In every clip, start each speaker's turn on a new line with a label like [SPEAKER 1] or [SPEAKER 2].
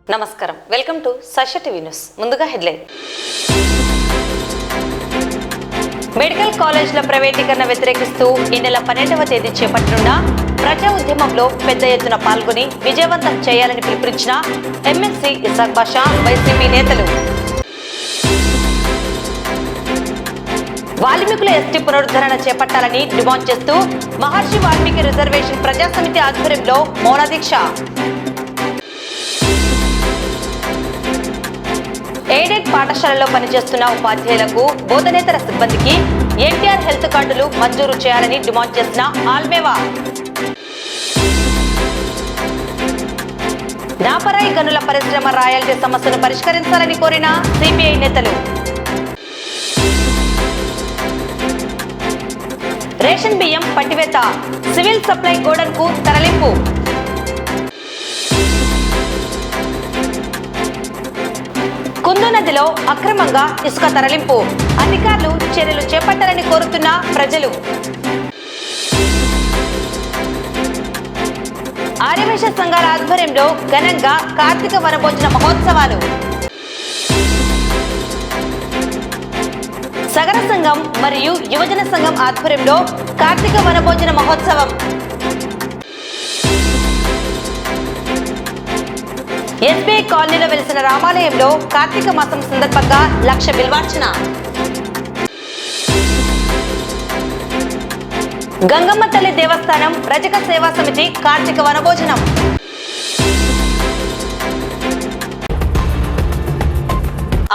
[SPEAKER 1] నమస్కారం, welcome to సశ TV news. ముందుగా headline. Medical కాలేజీల ప్రైవేటీకరణ వ్యతిరేకిస్తూ ఈ నెల 12వ తేదీ చేపట్టనున్న ప్రజా ఉద్యమంలో పెద్ద ఎత్తున పాల్గొని విజయవంతం చేయాలని పిలుపునిచ్చిన ఎమ్మెల్సీ ఇసాక్ బాషా, వైసీపీ నేతలు. వాల్మీకుల ఎస్టీ పునరుద్ధరణ చేపట్టాలని డిమాండ్ చేస్తూ మహర్షి వాల్మీకి రిజర్వేషన్ ప్రజా సమితి ఆధ్వర్యంలో మౌన దీక్ష. ఎయిడెడ్ పాఠశాలలో పనిచేస్తున్న ఉపాధ్యాయులకు, బోధనేతర సిబ్బందికి ఎన్టీఆర్ హెల్త్ కార్డులు మంజూరు చేయాలని డిమాండ్ చేసిన ఆల్మేవా. నాపరాయి గనుల పరిశ్రమ రాయల్టీ సమస్యను పరిష్కరించాలని కోరిన సిపిఐ నేతలు. రేషన్ బియ్యం పట్టివేత, సివిల్ సప్లై గోడన్కు తరలింపు. కుందు నదిలో అక్రమంగా ఇసుక తరలింపు, అధికారులు చర్యలు చేపట్టాలని కోరుతున్న ప్రజలు. ఆర్యవైశ్య సంఘాల ఆధ్వర్యంలో ఘనంగా కార్తీక వనభోజన మహోత్సవాలు. సగర సంఘం మరియు యువజన సంఘం ఆధ్వర్యంలో కార్తీక వనభోజన మహోత్సవం. ఎస్బీఐ కాలనీలో వెలిసిన రామాలయంలో కార్తీక మాసం సందర్భంగా 1,00,000 బిల్వార్చన. గంగమ్మ తల్లి దేవస్థానం రజక సేవా సమితి కార్తీక వనభోజనం.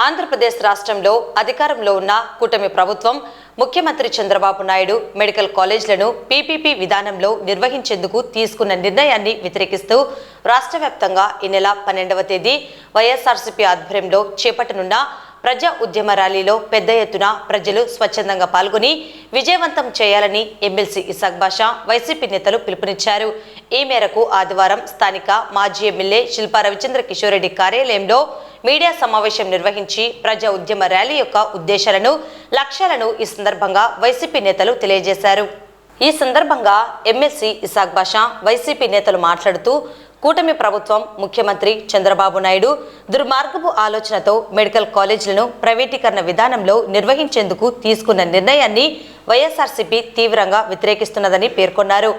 [SPEAKER 1] ఆంధ్రప్రదేశ్ రాష్ట్రంలో అధికారంలో ఉన్న కూటమి ప్రభుత్వం ముఖ్యమంత్రి చంద్రబాబు నాయుడు మెడికల్ కాలేజీలను పీపీపీ విధానంలో నిర్వహించేందుకు తీసుకున్న నిర్ణయాన్ని వ్యతిరేకిస్తూ రాష్ట్ర వ్యాప్తంగా ఈ నెల 12వ తేదీ వైఎస్ఆర్సీపీ ఆధ్వర్యంలో చేపట్టనున్న ప్రజా ఉద్యమ ర్యాలీలో పెద్ద ఎత్తున ప్రజలు స్వచ్ఛందంగా పాల్గొని విజయవంతం చేయాలని ఎమ్మెల్సీ ఇసాక్ బాషా, వైసీపీ నేతలు పిలుపునిచ్చారు. ఈ మేరకు ఆదివారం స్థానిక మాజీ ఎమ్మెల్యే శిల్పా రవిచంద్ర కిషోర్ రెడ్డి కార్యాలయంలో మీడియా సమావేశం నిర్వహించి ప్రజా ఉద్యమ ర్యాలీ యొక్క ఉద్దేశాలను, లక్ష్యాలను ఈ సందర్భంగా వైసీపీ నేతలు తెలియజేశారు. ఈ సందర్భంగా ఎమ్మెల్సీ ఇసాక్ బాషా, వైసీపీ నేతలు మాట్లాడుతూ కూటమి ప్రభుత్వం ముఖ్యమంత్రి చంద్రబాబు నాయుడు దుర్మార్గపు ఆలోచనతో మెడికల్ కాలేజీలను ప్రైవేటీకరణ విధానంలో నిర్వహించేందుకు తీసుకున్న నిర్ణయాన్ని వైఎస్ఆర్సీపీ తీవ్రంగా వ్యతిరేకిస్తున్నదని పేర్కొన్నారు.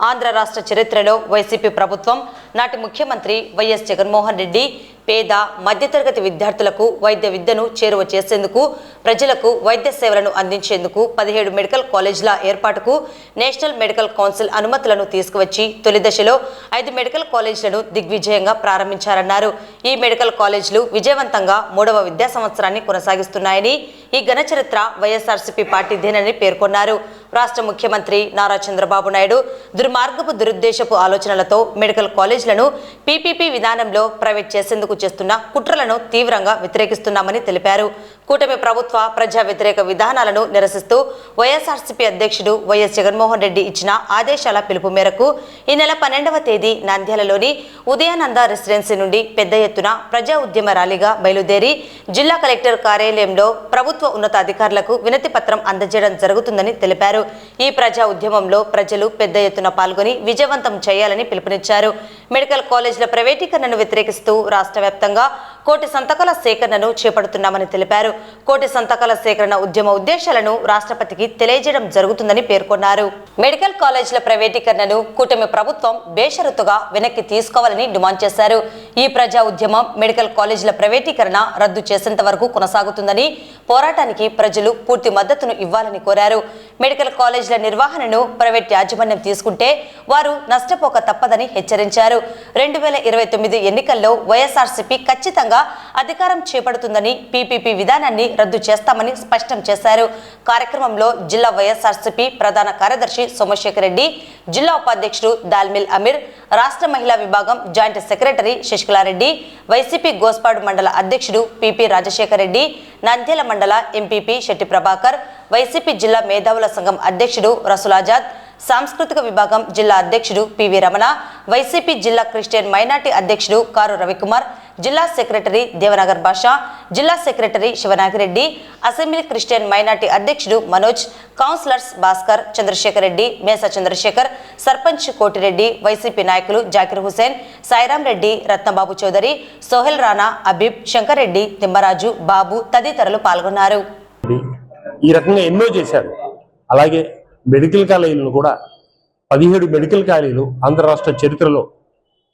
[SPEAKER 1] ఆంధ్ర రాష్ట్ర చరిత్రలో వైసీపీ ప్రభుత్వం నాటి ముఖ్యమంత్రి వైఎస్ జగన్మోహన్ రెడ్డి పేద, మధ్యతరగతి విద్యార్థులకు వైద్య విద్యను చేరువ చేసేందుకు, ప్రజలకు వైద్య సేవలను అందించేందుకు 17 మెడికల్ కాలేజీల ఏర్పాటుకు నేషనల్ మెడికల్ కౌన్సిల్ అనుమతులను తీసుకువచ్చి తొలి దశలో 5 మెడికల్ కాలేజీలను దిగ్విజయంగా ప్రారంభించారన్నారు. ఈ మెడికల్ కాలేజీలు విజయవంతంగా 3వ విద్యా సంవత్సరాన్ని కొనసాగిస్తున్నాయని, ఈ ఘన చరిత్ర వైఎస్ఆర్సీపీ పార్టీదేనని పేర్కొన్నారు. రాష్ట్ర ముఖ్యమంత్రి నారా చంద్రబాబు నాయుడు దుర్మార్గపు, దురుద్దేశపు ఆలోచనలతో మెడికల్ కాలేజీలను పీపీపీ విధానంలో ప్రైవేట్ చేసేందుకు చేస్తున్న కుట్రలను తీవ్రంగా వ్యతిరేకిస్తున్నామని తెలిపారు. కూటమి ప్రభుత్వ ప్రజా వ్యతిరేక విధానాలను నిరసిస్తూ వైఎస్ఆర్సీపీ అధ్యక్షుడు వైఎస్ జగన్మోహన్ రెడ్డి ఇచ్చిన ఆదేశాల పిలుపు మేరకు ఈ నెల 12వ తేదీ నంద్యాలలోని ఉదయానంద రెసిడెన్సీ నుండి పెద్ద ఎత్తున ప్రజా ఉద్యమ ర్యాలీగా బయలుదేరి జిల్లా కలెక్టర్ కార్యాలయంలో ప్రభుత్వ ఉన్నతాధికారులకు వినతి పత్రం అందజేయడం జరుగుతుందని తెలిపారు. ఈ ప్రజా ఉద్యమంలో ప్రజలు పెద్ద ఎత్తున పాల్గొని విజయవంతం చేయాలని పిలుపునిచ్చారు. మెడికల్ కాలేజీల ప్రైవేటీకరణను వ్యతిరేకిస్తూ రాష్ట్ర వ్యాప్తంగా 1 కోటి సంతకాల సేకరణను చేపడుతున్నామని తెలిపారు. 1 కోటి సంతకాల సేకరణ ఉద్యమ ఉద్దేశాలను రాష్ట్రపతికి తెలియజేయడం జరుగుతుందని పేర్కొన్నారు. మెడికల్ కాలేజీల ప్రైవేటీకరణను కూటమి ప్రభుత్వం బేషరతుగా వెనక్కి తీసుకోవాలని డిమాండ్ చేశారు. ఈ ప్రజా ఉద్యమం మెడికల్ కాలేజీల ప్రైవేటీకరణ రద్దు చేసేంత వరకు కొనసాగుతుందని, పోరాటానికి ప్రజలు పూర్తి మద్దతును ఇవ్వాలని కోరారు. మెడికల్ కాలేజీల నిర్వహణను ప్రైవేట్ యాజమాన్యం తీసుకుంటే వారు నష్టపోక తప్పదని హెచ్చరించారు. 2029 ఎన్నికల్లో వైఎస్ఆర్సీపీ ఖచ్చితంగా అధికారం చేపడుతుందని, పీపీపీ విధానాన్ని రద్దు చేస్తామని స్పష్టం చేశారు. కార్యక్రమంలో జిల్లా వైఎస్ఆర్సీపీ ప్రధాన కార్యదర్శి సోమశేఖర్ రెడ్డి, జిల్లా ఉపాధ్యక్షుడు దాల్మిల్ అమీర్, రాష్ట్ర మహిళా విభాగం joint secretary Sasikala Reddy, YCP Gospadu మండల అధ్యక్షుడు పిపి రాజశేఖర్ రెడ్డి, నంద్యాల మండల ఎంపీపీ శెట్టి ప్రభాకర్, వైసీపీ జిల్లా మేధావుల సంఘం అధ్యక్షుడు రసూల్ ఆజాద్, సాంస్కృతిక విభాగం జిల్లా అధ్యక్షుడు పివి రమణ, వైసీపీ జిల్లా క్రిస్టియన్ మైనార్టీ అధ్యక్షుడు కారు రవికుమార్, జిల్లా సెక్రటరీ దేవనగర్ భాష, జిల్లా secretary Siva Nagi Reddy, assembly Christian minority అధ్యక్షుడు మనోజ్, కౌన్సిలర్స్ భాస్కర్, చంద్రశేఖర్ రెడ్డి, మేసా చంద్రశేఖర్, సర్పంచ్ కోటిరెడ్డి, వైసీపీ నాయకులు జాకిర్ హుసేన్, సాయిరాం రెడ్డి, రత్నబాబు చౌదరి, సోహెల్ రాణా, అబీబ్, శంకర్ రెడ్డి, తిమ్మరాజు, బాబు తదితరులు పాల్గొన్నారు.
[SPEAKER 2] ఈ రకంగా ఎన్నో చేశారు. అలాగే మెడికల్ కాలేజీలను కూడా 17 మెడికల్ కాలేజీలు ఆంధ్ర రాష్ట్ర చరిత్రలో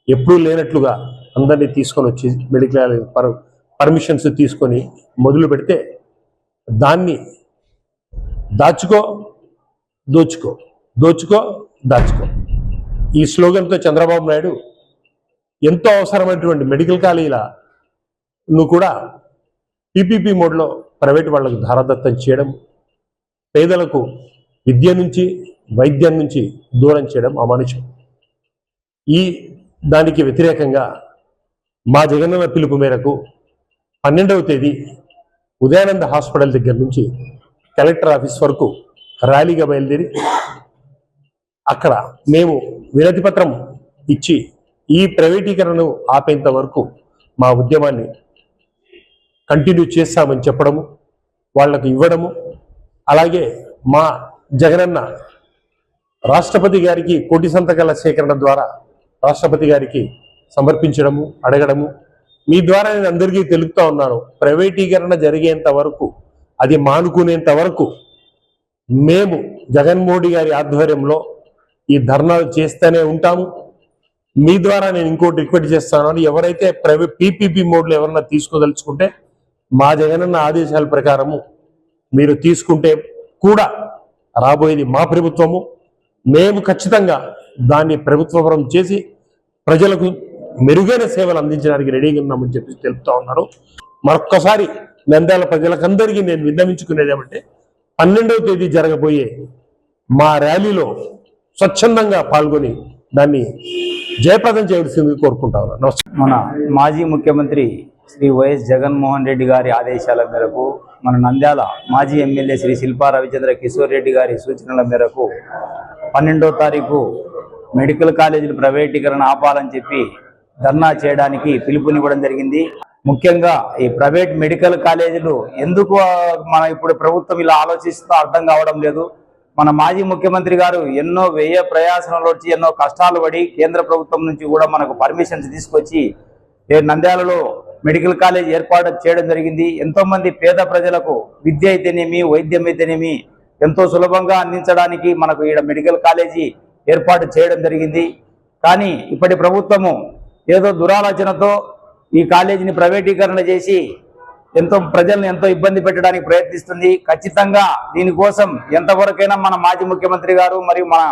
[SPEAKER 2] ఎప్పుడూ లేనట్లుగా అందరినీ తీసుకొని వచ్చి మెడికల్ కాలేజ్ పర్మిషన్స్ తీసుకొని మొదలు పెడితే దాన్ని దాచుకో దోచుకో, దోచుకో దాచుకో ఈ స్లోగన్తో చంద్రబాబు నాయుడు ఎంతో అవసరమైనటువంటి మెడికల్ కాలేజీలను కూడా పీపీపీ మోడ్లో ప్రైవేట్ వాళ్లకు ధారాదత్తం చేయడం, పేదలకు విద్య నుంచి వైద్యం నుంచి దూరం చేయడం అమానుషం. ఈ దానికి వ్యతిరేకంగా మా జగనన్న పిలుపు మేరకు 12వ తేదీ ఉదయానంద హాస్పిటల్ దగ్గర నుంచి కలెక్టర్ ఆఫీస్ వరకు ర్యాలీగా బయలుదేరి అక్కడ మేము వినతి పత్రం ఇచ్చి ఈ ప్రైవేటీకరణను ఆపేంత వరకు మా ఉద్యమాన్ని కంటిన్యూ చేస్తామని చెప్పడము, వాళ్లకు ఇవ్వడము, అలాగే మా జగనన్న రాష్ట్రపతి గారికి కోటి సంతకాల సేకరణ ద్వారా రాష్ట్రపతి గారికి సమర్పించడము, అడగడము. మీ ద్వారా నేను అందరికీ తెలుపుతా ఉన్నాను, ప్రైవేటీకరణ జరిగేంత వరకు, అది మానుకునేంత వరకు మేము జగన్మోహన్ గారి ఆధ్వర్యంలో ఈ ధర్నాలు చేస్తూనే ఉంటాము. మీ ద్వారా నేను ఇంకోటి రిక్వెస్ట్ చేస్తాను, ఎవరైతే ప్రైవేట్ పీపీపీ మోడ్లో ఎవరన్నా తీసుకోదలుచుకుంటే మా జగనన్న ఆదేశాల ప్రకారము మీరు తీసుకుంటే కూడా రాబోయేది మా ప్రభుత్వము, మేము ఖచ్చితంగా దాన్ని ప్రభుత్వపరం చేసి ప్రజలకు మెరుగైన సేవలు అందించడానికి రెడీగా ఉన్నామని చెప్పి తెలుపుతా ఉన్నారు. మరొక్కసారి నంద్యాల ప్రజలకందరికీ నేను విన్నవించుకునేది ఏమంటే 12వ తేదీ జరగబోయే మా ర్యాలీలో స్వచ్ఛందంగా పాల్గొని దాన్ని జయప్రదం చేయవలసింది కోరుకుంటా ఉన్నాను.
[SPEAKER 3] మన మాజీ ముఖ్యమంత్రి శ్రీ వైఎస్ జగన్మోహన్ రెడ్డి గారి ఆదేశాల మేరకు మన నంద్యాల మాజీ ఎమ్మెల్యే శ్రీ శిల్పా రవిచంద్ర కిషోర్ రెడ్డి గారి సూచనల మేరకు 12వ తారీఖు మెడికల్ కాలేజీలు ప్రైవేటీకరణ ఆపాలని చెప్పి ధర్నా చేయడానికి పిలుపునివ్వడం జరిగింది. ముఖ్యంగా ఈ ప్రైవేట్ మెడికల్ కాలేజీలు ఎందుకు మన ఇప్పుడు ప్రభుత్వం ఇలా ఆలోచిస్తూ అర్థం కావడం లేదు. మన మాజీ ముఖ్యమంత్రి గారు ఎన్నో వ్యయ ప్రయాసనలు వచ్చి ఎన్నో కష్టాలు పడి కేంద్ర ప్రభుత్వం నుంచి కూడా మనకు పర్మిషన్స్ తీసుకొచ్చి నంద్యాలలో మెడికల్ కాలేజ్ ఏర్పాటు చేయడం జరిగింది. ఎంతో మంది పేద ప్రజలకు విద్య అయితేనేమి వైద్యం అయితేనేమి ఎంతో సులభంగా అందించడానికి మనకు ఈడ మెడికల్ కాలేజీ ఏర్పాటు చేయడం జరిగింది. కానీ ఇప్పటి ప్రభుత్వము ఏదో దురాలోచనతో ఈ కాలేజీని ప్రైవేటీకరణ చేసి ప్రజలను ఎంతో ఇబ్బంది పెట్టడానికి ప్రయత్నిస్తుంది. ఖచ్చితంగా దీనికోసం ఎంతవరకైనా మన మాజీ ముఖ్యమంత్రి గారు మరియు మన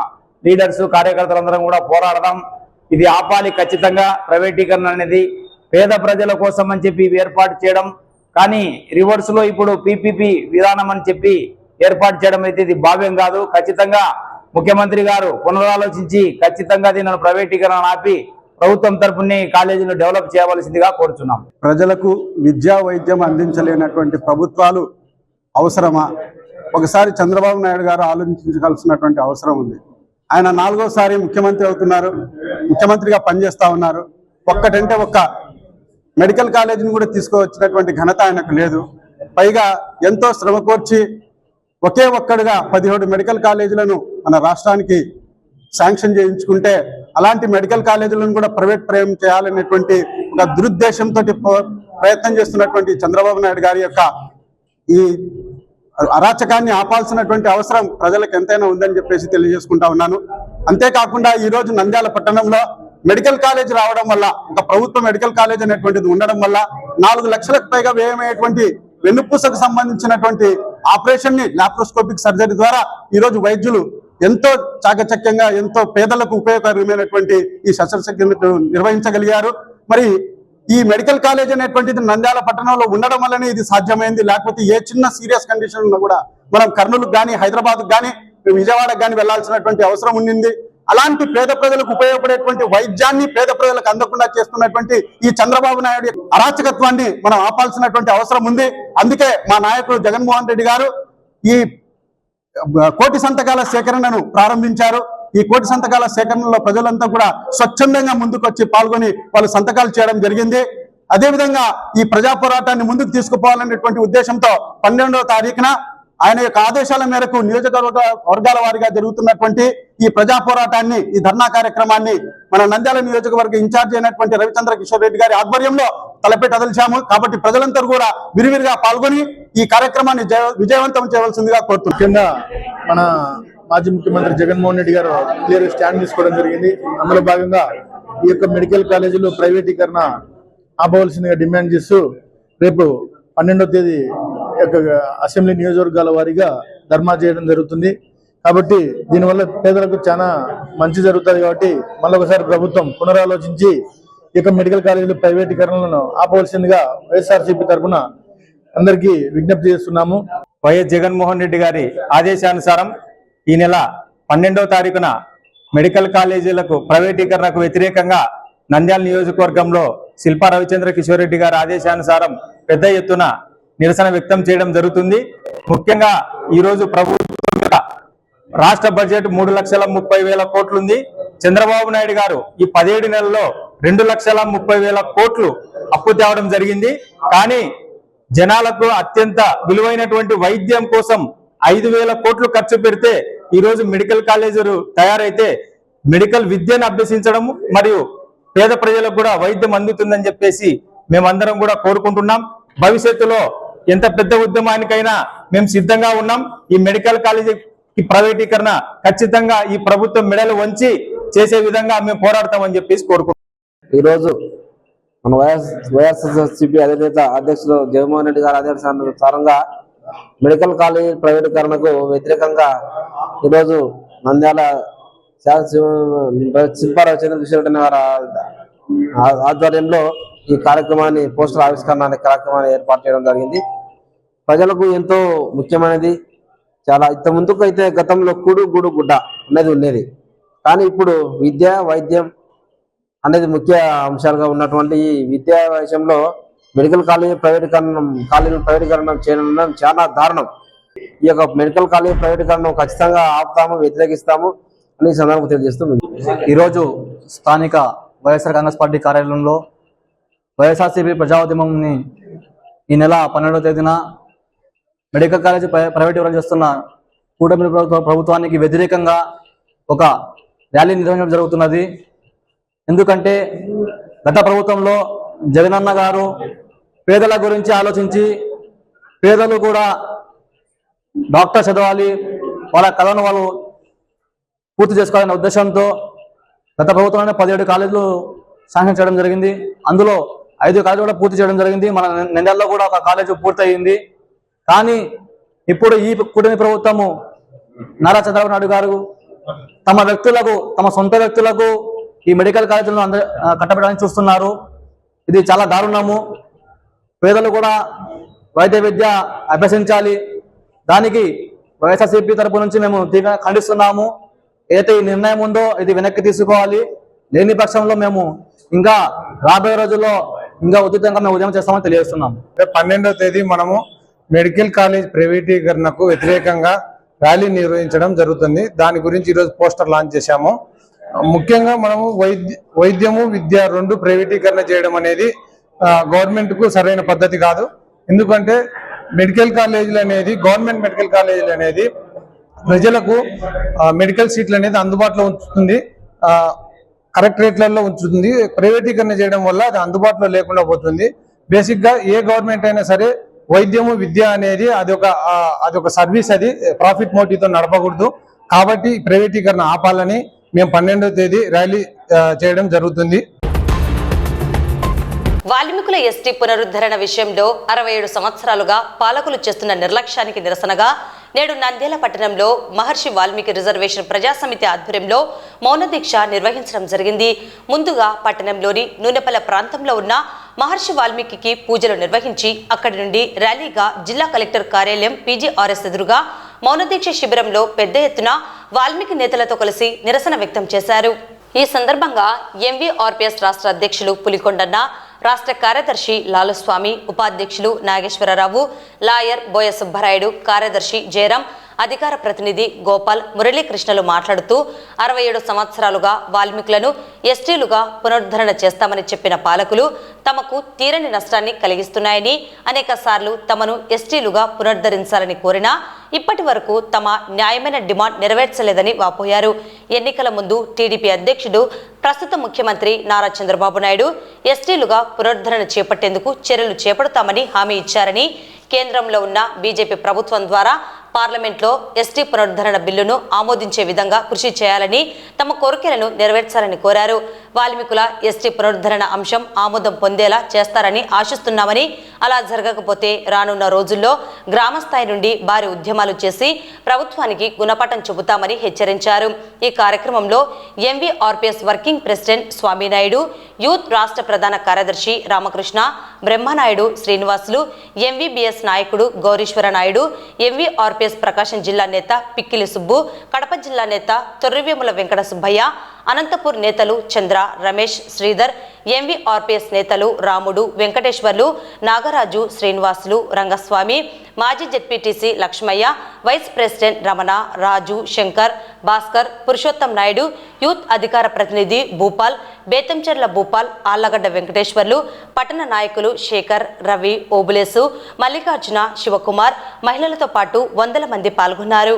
[SPEAKER 3] లీడర్స్ కార్యకర్తలందరం కూడా పోరాడదాం. ఇది ఆపాలి. ఖచ్చితంగా ప్రైవేటీకరణ అనేది పేద ప్రజల కోసం అని చెప్పి ఏర్పాటు చేయడం, కానీ రివర్స్ లో ఇప్పుడు పీపీపీ విధానం అని చెప్పి ఏర్పాటు చేయడం అయితే ఇది భావ్యం కాదు. ఖచ్చితంగా ముఖ్యమంత్రి గారు పునరాలోచించి ఖచ్చితంగా దీనిని ప్రైవేటీకరణ ఆపి ప్రభుత్వం తరపునే కాలేజీలు డెవలప్ చేయవలసిందిగా కోరుచున్నాం.
[SPEAKER 4] ప్రజలకు విద్యా వైద్యం అందించలేనటువంటి ప్రభుత్వాలు అవసరమా? ఒకసారి చంద్రబాబు నాయుడు గారు ఆలోచించాల్సినటువంటి అవసరం ఉంది. ఆయన 4వ సారి ముఖ్యమంత్రి అవుతున్నారు, ముఖ్యమంత్రిగా పనిచేస్తా ఉన్నారు. ఒక్కటంటే ఒక్క మెడికల్ కాలేజీని కూడా తీసుకువచ్చినటువంటి ఘనత ఆయనకు లేదు. పైగా ఎంతో శ్రమ కోర్చి ఒకే ఒక్కడుగా 17 మెడికల్ కాలేజీలను మన రాష్ట్రానికి శాంక్షన్ చేయించుకుంటే అలాంటి మెడికల్ కాలేజీలను కూడా ప్రైవేట్ ప్రయం చేయాలనేటువంటి ఒక దురుద్దేశంతో ప్రయత్నం చేస్తున్నటువంటి చంద్రబాబు నాయుడు గారి యొక్క ఈ అరాచకాన్ని ఆపాల్సినటువంటి అవసరం ప్రజలకు ఎంతైనా ఉందని చెప్పేసి తెలియజేసుకుంటా ఉన్నాను. అంతేకాకుండా ఈరోజు నంద్యాల పట్టణంలో మెడికల్ కాలేజ్ రావడం వల్ల, ఒక ప్రభుత్వ మెడికల్ కాలేజ్ అనేటువంటిది ఉండడం వల్ల 4 లక్షలకు పైగా వ్యయమైనటువంటి వెన్నుపూసకు సంబంధించినటువంటి ఆపరేషన్ ని లాప్రోస్కోపిక్ సర్జరీ ద్వారా ఈరోజు వైద్యులు ఎంతో చాకచక్యంగా ఎంతో పేదలకు ఉపయోగకరమైనటువంటి ఈ శస్త్రచికిత్సను నిర్వహించగలిగారు. మరి ఈ మెడికల్ కాలేజ్ అనేటువంటిది నంద్యాల పట్టణంలో ఉండడం వల్లనే ఇది సాధ్యమైంది. లేకపోతే ఏ చిన్న సీరియస్ కండిషన్ ఉన్నా కూడా మనం కర్నూలుకు కానీ హైదరాబాద్కు కానీ విజయవాడకు కానీ వెళ్లాల్సినటువంటి అవసరం ఉండింది. అలాంటి పేద ప్రజలకు ఉపయోగపడేటువంటి వైద్యాన్ని పేద ప్రజలకు అందకుండా చేస్తున్నటువంటి ఈ చంద్రబాబు నాయుడు అరాచకత్వాన్ని మనం ఆపాల్సినటువంటి అవసరం ఉంది. అందుకే మా నాయకుడు జగన్మోహన్ రెడ్డి గారు ఈ కోటి సంతకాల సేకరణను ప్రారంభించారు. ఈ కోటి సంతకాల సేకరణలో ప్రజలంతా కూడా స్వచ్ఛందంగా ముందుకొచ్చి పాల్గొని వాళ్ళు సంతకాలు చేయడం జరిగింది. అదేవిధంగా ఈ ప్రజా పోరాటాన్ని ముందుకు తీసుకుపోవాలనేటువంటి ఉద్దేశంతో 12వ తారీఖున ఆయన యొక్క ఆదేశాల మేరకు వర్గాల వారీగా జరుగుతున్నటువంటి ఈ ప్రజా పోరాటాన్ని, ఈ ధర్నా కార్యక్రమాన్ని మన నంద్యాల నియోజకవర్గ ఇన్ఛార్జ్ అయినటువంటి రవిచంద్ర కిషోర్ రెడ్డి గారి ఆధ్వర్యంలో తలపెట్టదలిచాము. కాబట్టి ప్రజలందరూ కూడా విరివిరిగా పాల్గొని ఈ కార్యక్రమాన్ని విజయవంతం చేయవలసిందిగా కోరుతున్నాం.
[SPEAKER 5] ముఖ్యంగా మన మాజీ ముఖ్యమంత్రి జగన్మోహన్ రెడ్డి గారు క్లియర్ స్టాండ్ తీసుకోవడం జరిగింది. అందులో భాగంగా ఈ యొక్క మెడికల్ కాలేజీలు ప్రైవేటీకరణ ఆపవలసిందిగా డిమాండ్ చేస్తూ రేపు 12వ తేదీ అసెంబ్లీ నియోజకవర్గాల వారీగా ధర్నా చేయడం జరుగుతుంది. కాబట్టి దీనివల్ల పేదలకు చాలా మంచి జరుగుతుంది. కాబట్టి మళ్ళొకసారి ప్రభుత్వం పునరాలోచించి ఈ యొక్క మెడికల్ కాలేజీల ప్రైవేటీకరణలను ఆపవలసిందిగా వైఎస్ఆర్సీపీ తరఫున అందరికీ విజ్ఞప్తి చేస్తున్నాము.
[SPEAKER 3] వైఎస్ జగన్మోహన్ రెడ్డి గారి ఆదేశానుసారం ఈ నెల 12వ తారీఖున మెడికల్ కాలేజీలకు ప్రైవేటీకరణకు వ్యతిరేకంగా నంద్యాల నియోజకవర్గంలో శిల్పా రవిచంద్ర కిషోర్ రెడ్డి గారి ఆదేశానుసారం పెద్ద ఎత్తున నిరసన వ్యక్తం చేయడం జరుగుతుంది. ముఖ్యంగా ఈరోజు ప్రభుత్వం రాష్ట్ర బడ్జెట్ 3,30,000 కోట్లుంది. చంద్రబాబు నాయుడు గారు ఈ 17 నెలల్లో 2,30,000 కోట్లు అప్పు తేవడం జరిగింది. కానీ జనాలకు అత్యంత విలువైనటువంటి వైద్యం కోసం 5,000 కోట్లు ఖర్చు పెడితే ఈరోజు మెడికల్ కాలేజీలు తయారైతే మెడికల్ విద్యను అభ్యసించడం మరియు పేద ప్రజలకు కూడా వైద్యం అందుతుందని చెప్పేసి మేమందరం కూడా కోరుకుంటున్నాం. భవిష్యత్తులో ఎంత పెద్ద ఉద్యమానికైనా మేము సిద్ధంగా ఉన్నాం. ఈ మెడికల్ కాలేజీ ప్రైవేటీకరణ ఖచ్చితంగా ఈ ప్రభుత్వం మెడలు వంచి చేసే విధంగా మేము పోరాడతామని చెప్పేసి కోరుకుంటున్నాం.
[SPEAKER 6] ఈరోజు మన వైఎస్ఆర్సీపీ అధినేత అధ్యక్షులు జగన్మోహన్ రెడ్డి గారి ఆదేశానుసారంగా మెడికల్ కాలేజీ ప్రైవేటీకరణకు వ్యతిరేకంగా ఈరోజు నంద్యాల శిల్పా రవిచంద్ర కిషోర్ రెడ్డి గారి ఆధ్వర్యంలో ఈ కార్యక్రమాన్ని పోస్టర్ ఆవిష్కరణ అనే కార్యక్రమాన్ని ఏర్పాటు చేయడం జరిగింది. ప్రజలకు ఎంతో ముఖ్యమైనది. చాలా ఇంత ముందుకు అయితే గతంలో కూడు గూడు గుడ్డ అనేది ఉండేది. కానీ ఇప్పుడు విద్య వైద్యం అనేది ముఖ్య అంశాలుగా ఉన్నటువంటి ఈ విద్యా విషయంలో మెడికల్ కాలేజీలను ప్రైవేటీకరణ చేయడం చాలా దారుణం. ఈ యొక్క మెడికల్ కాలేజీ ప్రైవేటీకరణ ఖచ్చితంగా ఆపుతాము, వ్యతిరేకిస్తాము అని సందర్భంగా తెలియజేస్తూ
[SPEAKER 7] ఈరోజు స్థానిక వైఎస్ఆర్ కాంగ్రెస్ పార్టీ కార్యాలయంలో వైఎస్ఆర్సీపీ ప్రజా ఉద్యమంని ఈ నెల 12వ తేదీన మెడికల్ కాలేజీ ప్రైవేటీకరణ చేస్తున్న కూటమి ప్రభుత్వానికి వ్యతిరేకంగా ఒక ర్యాలీ నిర్వహించడం జరుగుతున్నది. ఎందుకంటే గత ప్రభుత్వంలో జగనన్న గారు పేదల గురించి ఆలోచించి పేదలు కూడా డాక్టర్ చదవాలి, వాళ్ళ కళను వాళ్ళు పూర్తి చేసుకోవాలనే ఉద్దేశంతో గత ప్రభుత్వంలోనే 17 కాలేజీలు శాంక్షన్ చేయడం జరిగింది. అందులో 5 కాలేజీలు కూడా పూర్తి చేయడం జరిగింది. మన నంద్యాలలో కూడా ఒక కాలేజీ పూర్తి అయ్యింది. కానీ ఇప్పుడు ఈ కూటమి ప్రభుత్వము నారా చంద్రబాబు నాయుడు గారు తమ వ్యక్తులకు, తమ సొంత వ్యక్తులకు ఈ మెడికల్ కాలేజీలను కట్టబెట్టడానికి చూస్తున్నారు. ఇది చాలా దారుణము. పేదలు కూడా వైద్య విద్య అభ్యసించాలి. దానికి వైఎస్ఆర్సీపీ తరపు నుంచి మేము తీవ్రంగా ఖండిస్తున్నాము. ఏదైతే ఈ నిర్ణయం ఉందో ఇది వెనక్కి తీసుకోవాలి. లేని పక్షంలో మేము ఇంకా రాబోయే రోజుల్లో ఇంకా ఉచితంగా మేము ఉద్యమం చేస్తామని తెలియజేస్తున్నాము.
[SPEAKER 5] 12వ తేదీ మనము మెడికల్ కాలేజ్ ప్రైవేటీకరణకు వ్యతిరేకంగా ర్యాలీ నిర్వహించడం జరుగుతుంది. దాని గురించి ఈరోజు పోస్టర్ లాంచ్ చేశాము. ముఖ్యంగా మనము వైద్యము విద్య రెండు ప్రైవేటీకరణ చేయడం అనేది గవర్నమెంట్ కు సరైన పద్ధతి కాదు. ఎందుకంటే మెడికల్ కాలేజీలు అనేది, గవర్నమెంట్ మెడికల్ కాలేజీలు అనేది ప్రజలకు మెడికల్ సీట్లు అనేది అందుబాటులో ఉంచుతుంది, కరెక్ట్ రేట్లలో ఉంచుతుంది. ప్రైవేటీకరణ చేయడం వల్ల అది అందుబాటులో లేకుండా పోతుంది. బేసిక్ గా ఏ గవర్నమెంట్ అయినా సరే వైద్యము విద్య అనేది అదొక సర్వీస్, అది ప్రాఫిట్ మోటివ్ తో నడపకూడదు. కాబట్టి ప్రైవేటీకరణ ఆపాలని మేము 12వ తేదీ ర్యాలీ చేయడం జరుగుతుంది.
[SPEAKER 1] వాల్మీకుల ఎస్టీ పునరుద్ధరణ విషయంలో 67 సంవత్సరాలుగా పాలకులు చేస్తున్న నిర్లక్ష్యానికి నిరసనగా నేడు నంద్యాల పట్టణంలో మహర్షి వాల్మీకి రిజర్వేషన్ ప్రజాసమితి ఆధ్వర్యంలో మౌన దీక్ష నిర్వహించడం జరిగింది. ముందుగా పట్టణంలోని నూనెపల్ల ప్రాంతంలో ఉన్న మహర్షి వాల్మీకి పూజలు నిర్వహించి అక్కడి నుండి ర్యాలీగా జిల్లా కలెక్టర్ కార్యాలయం PGRS ఎదురుగా మౌన దీక్ష శిబిరంలో పెద్ద ఎత్తున వాల్మీకి నేతలతో కలిసి నిరసన వ్యక్తం చేశారు. ఈ సందర్భంగా MVRPS రాష్ట్ర అధ్యక్షులు పులికొండన్న, రాష్ట్ర కార్యదర్శి లాలుస్వామి, ఉపాధ్యక్షులు నాగేశ్వరరావు, లాయర్ బోయ సుబ్బరాయుడు, కార్యదర్శి జయరాం, అధికార ప్రతినిధి గోపాల్ మురళీకృష్ణలు మాట్లాడుతూ 67 సంవత్సరాలుగా వాల్మీకులను ఎస్టీలుగా పునరుద్ధరణ చేస్తామని చెప్పిన పాలకులు తమకు తీరని నష్టాన్ని కలిగిస్తున్నాయని, అనేక సార్లు తమను ఎస్టీలుగా పునరుద్ధరించాలని కోరినా ఇప్పటి వరకు తమ న్యాయమైన డిమాండ్ నెరవేర్చలేదని వాపోయారు. ఎన్నికల ముందు టీడీపీ అధ్యక్షుడు ప్రస్తుత ముఖ్యమంత్రి నారా చంద్రబాబు నాయుడు ఎస్టీలుగా పునరుద్ధరణ చేపట్టేందుకు చర్యలు చేపడతామని హామీ ఇచ్చారని, కేంద్రంలో ఉన్న బీజేపీ ప్రభుత్వం ద్వారా పార్లమెంట్లో ఎస్టీ పునరుద్ధరణ బిల్లును ఆమోదించే విధంగా కృషి చేయాలని, తమ కోరికలను నెరవేర్చాలని కోరారు. వాల్మీకుల ఎస్టీ పునరుద్ధరణ అంశం ఆమోదం పొందేలా చేస్తారని ఆశిస్తున్నామని, అలా జరగకపోతే రానున్న రోజుల్లో గ్రామస్థాయి నుండి భారీ ఉద్యమాలు చేసి ప్రభుత్వానికి గుణపాఠం చెబుతామని హెచ్చరించారు. ఈ కార్యక్రమంలో ఎంవీఆర్పీఎస్ వర్కింగ్ ప్రెసిడెంట్ స్వామినాయుడు, యూత్ రాష్ట్ర ప్రధాన కార్యదర్శి రామకృష్ణ, బ్రహ్మనాయుడు శ్రీనివాసులు, ఎంవీబీఎస్ నాయకుడు గౌరీశ్వర నాయుడు, ఎంవీఆర్పీఎస్ ప్రకాశం జిల్లా నేత పిక్కిలి సుబ్బు, కడప జిల్లా నేత తొర్రివేముల వెంకట సుబ్బయ్య, అనంతపూర్ నేతలు చంద్ర, రమేష్, శ్రీధర్, ఎంవీఆర్పీఎస్ నేతలు రాముడు, వెంకటేశ్వర్లు, నాగరాజు, శ్రీనివాసులు, రంగస్వామి, మాజీ ZPTC Lakshmaiah, vice president Ramana, Raju, Shankar, Bhaskar, Purushottam Naidu, youth అధికార ప్రతినిధి భూపాల్, బేతంచెర్ల భూపాల్, ఆళ్లగడ్డ వెంకటేశ్వర్లు, పట్టణ నాయకులు శేఖర్, రవి, ఓబులేసు, మల్లికార్జున, శివకుమార్, మహిళలతో పాటు వందల మంది పాల్గొన్నారు.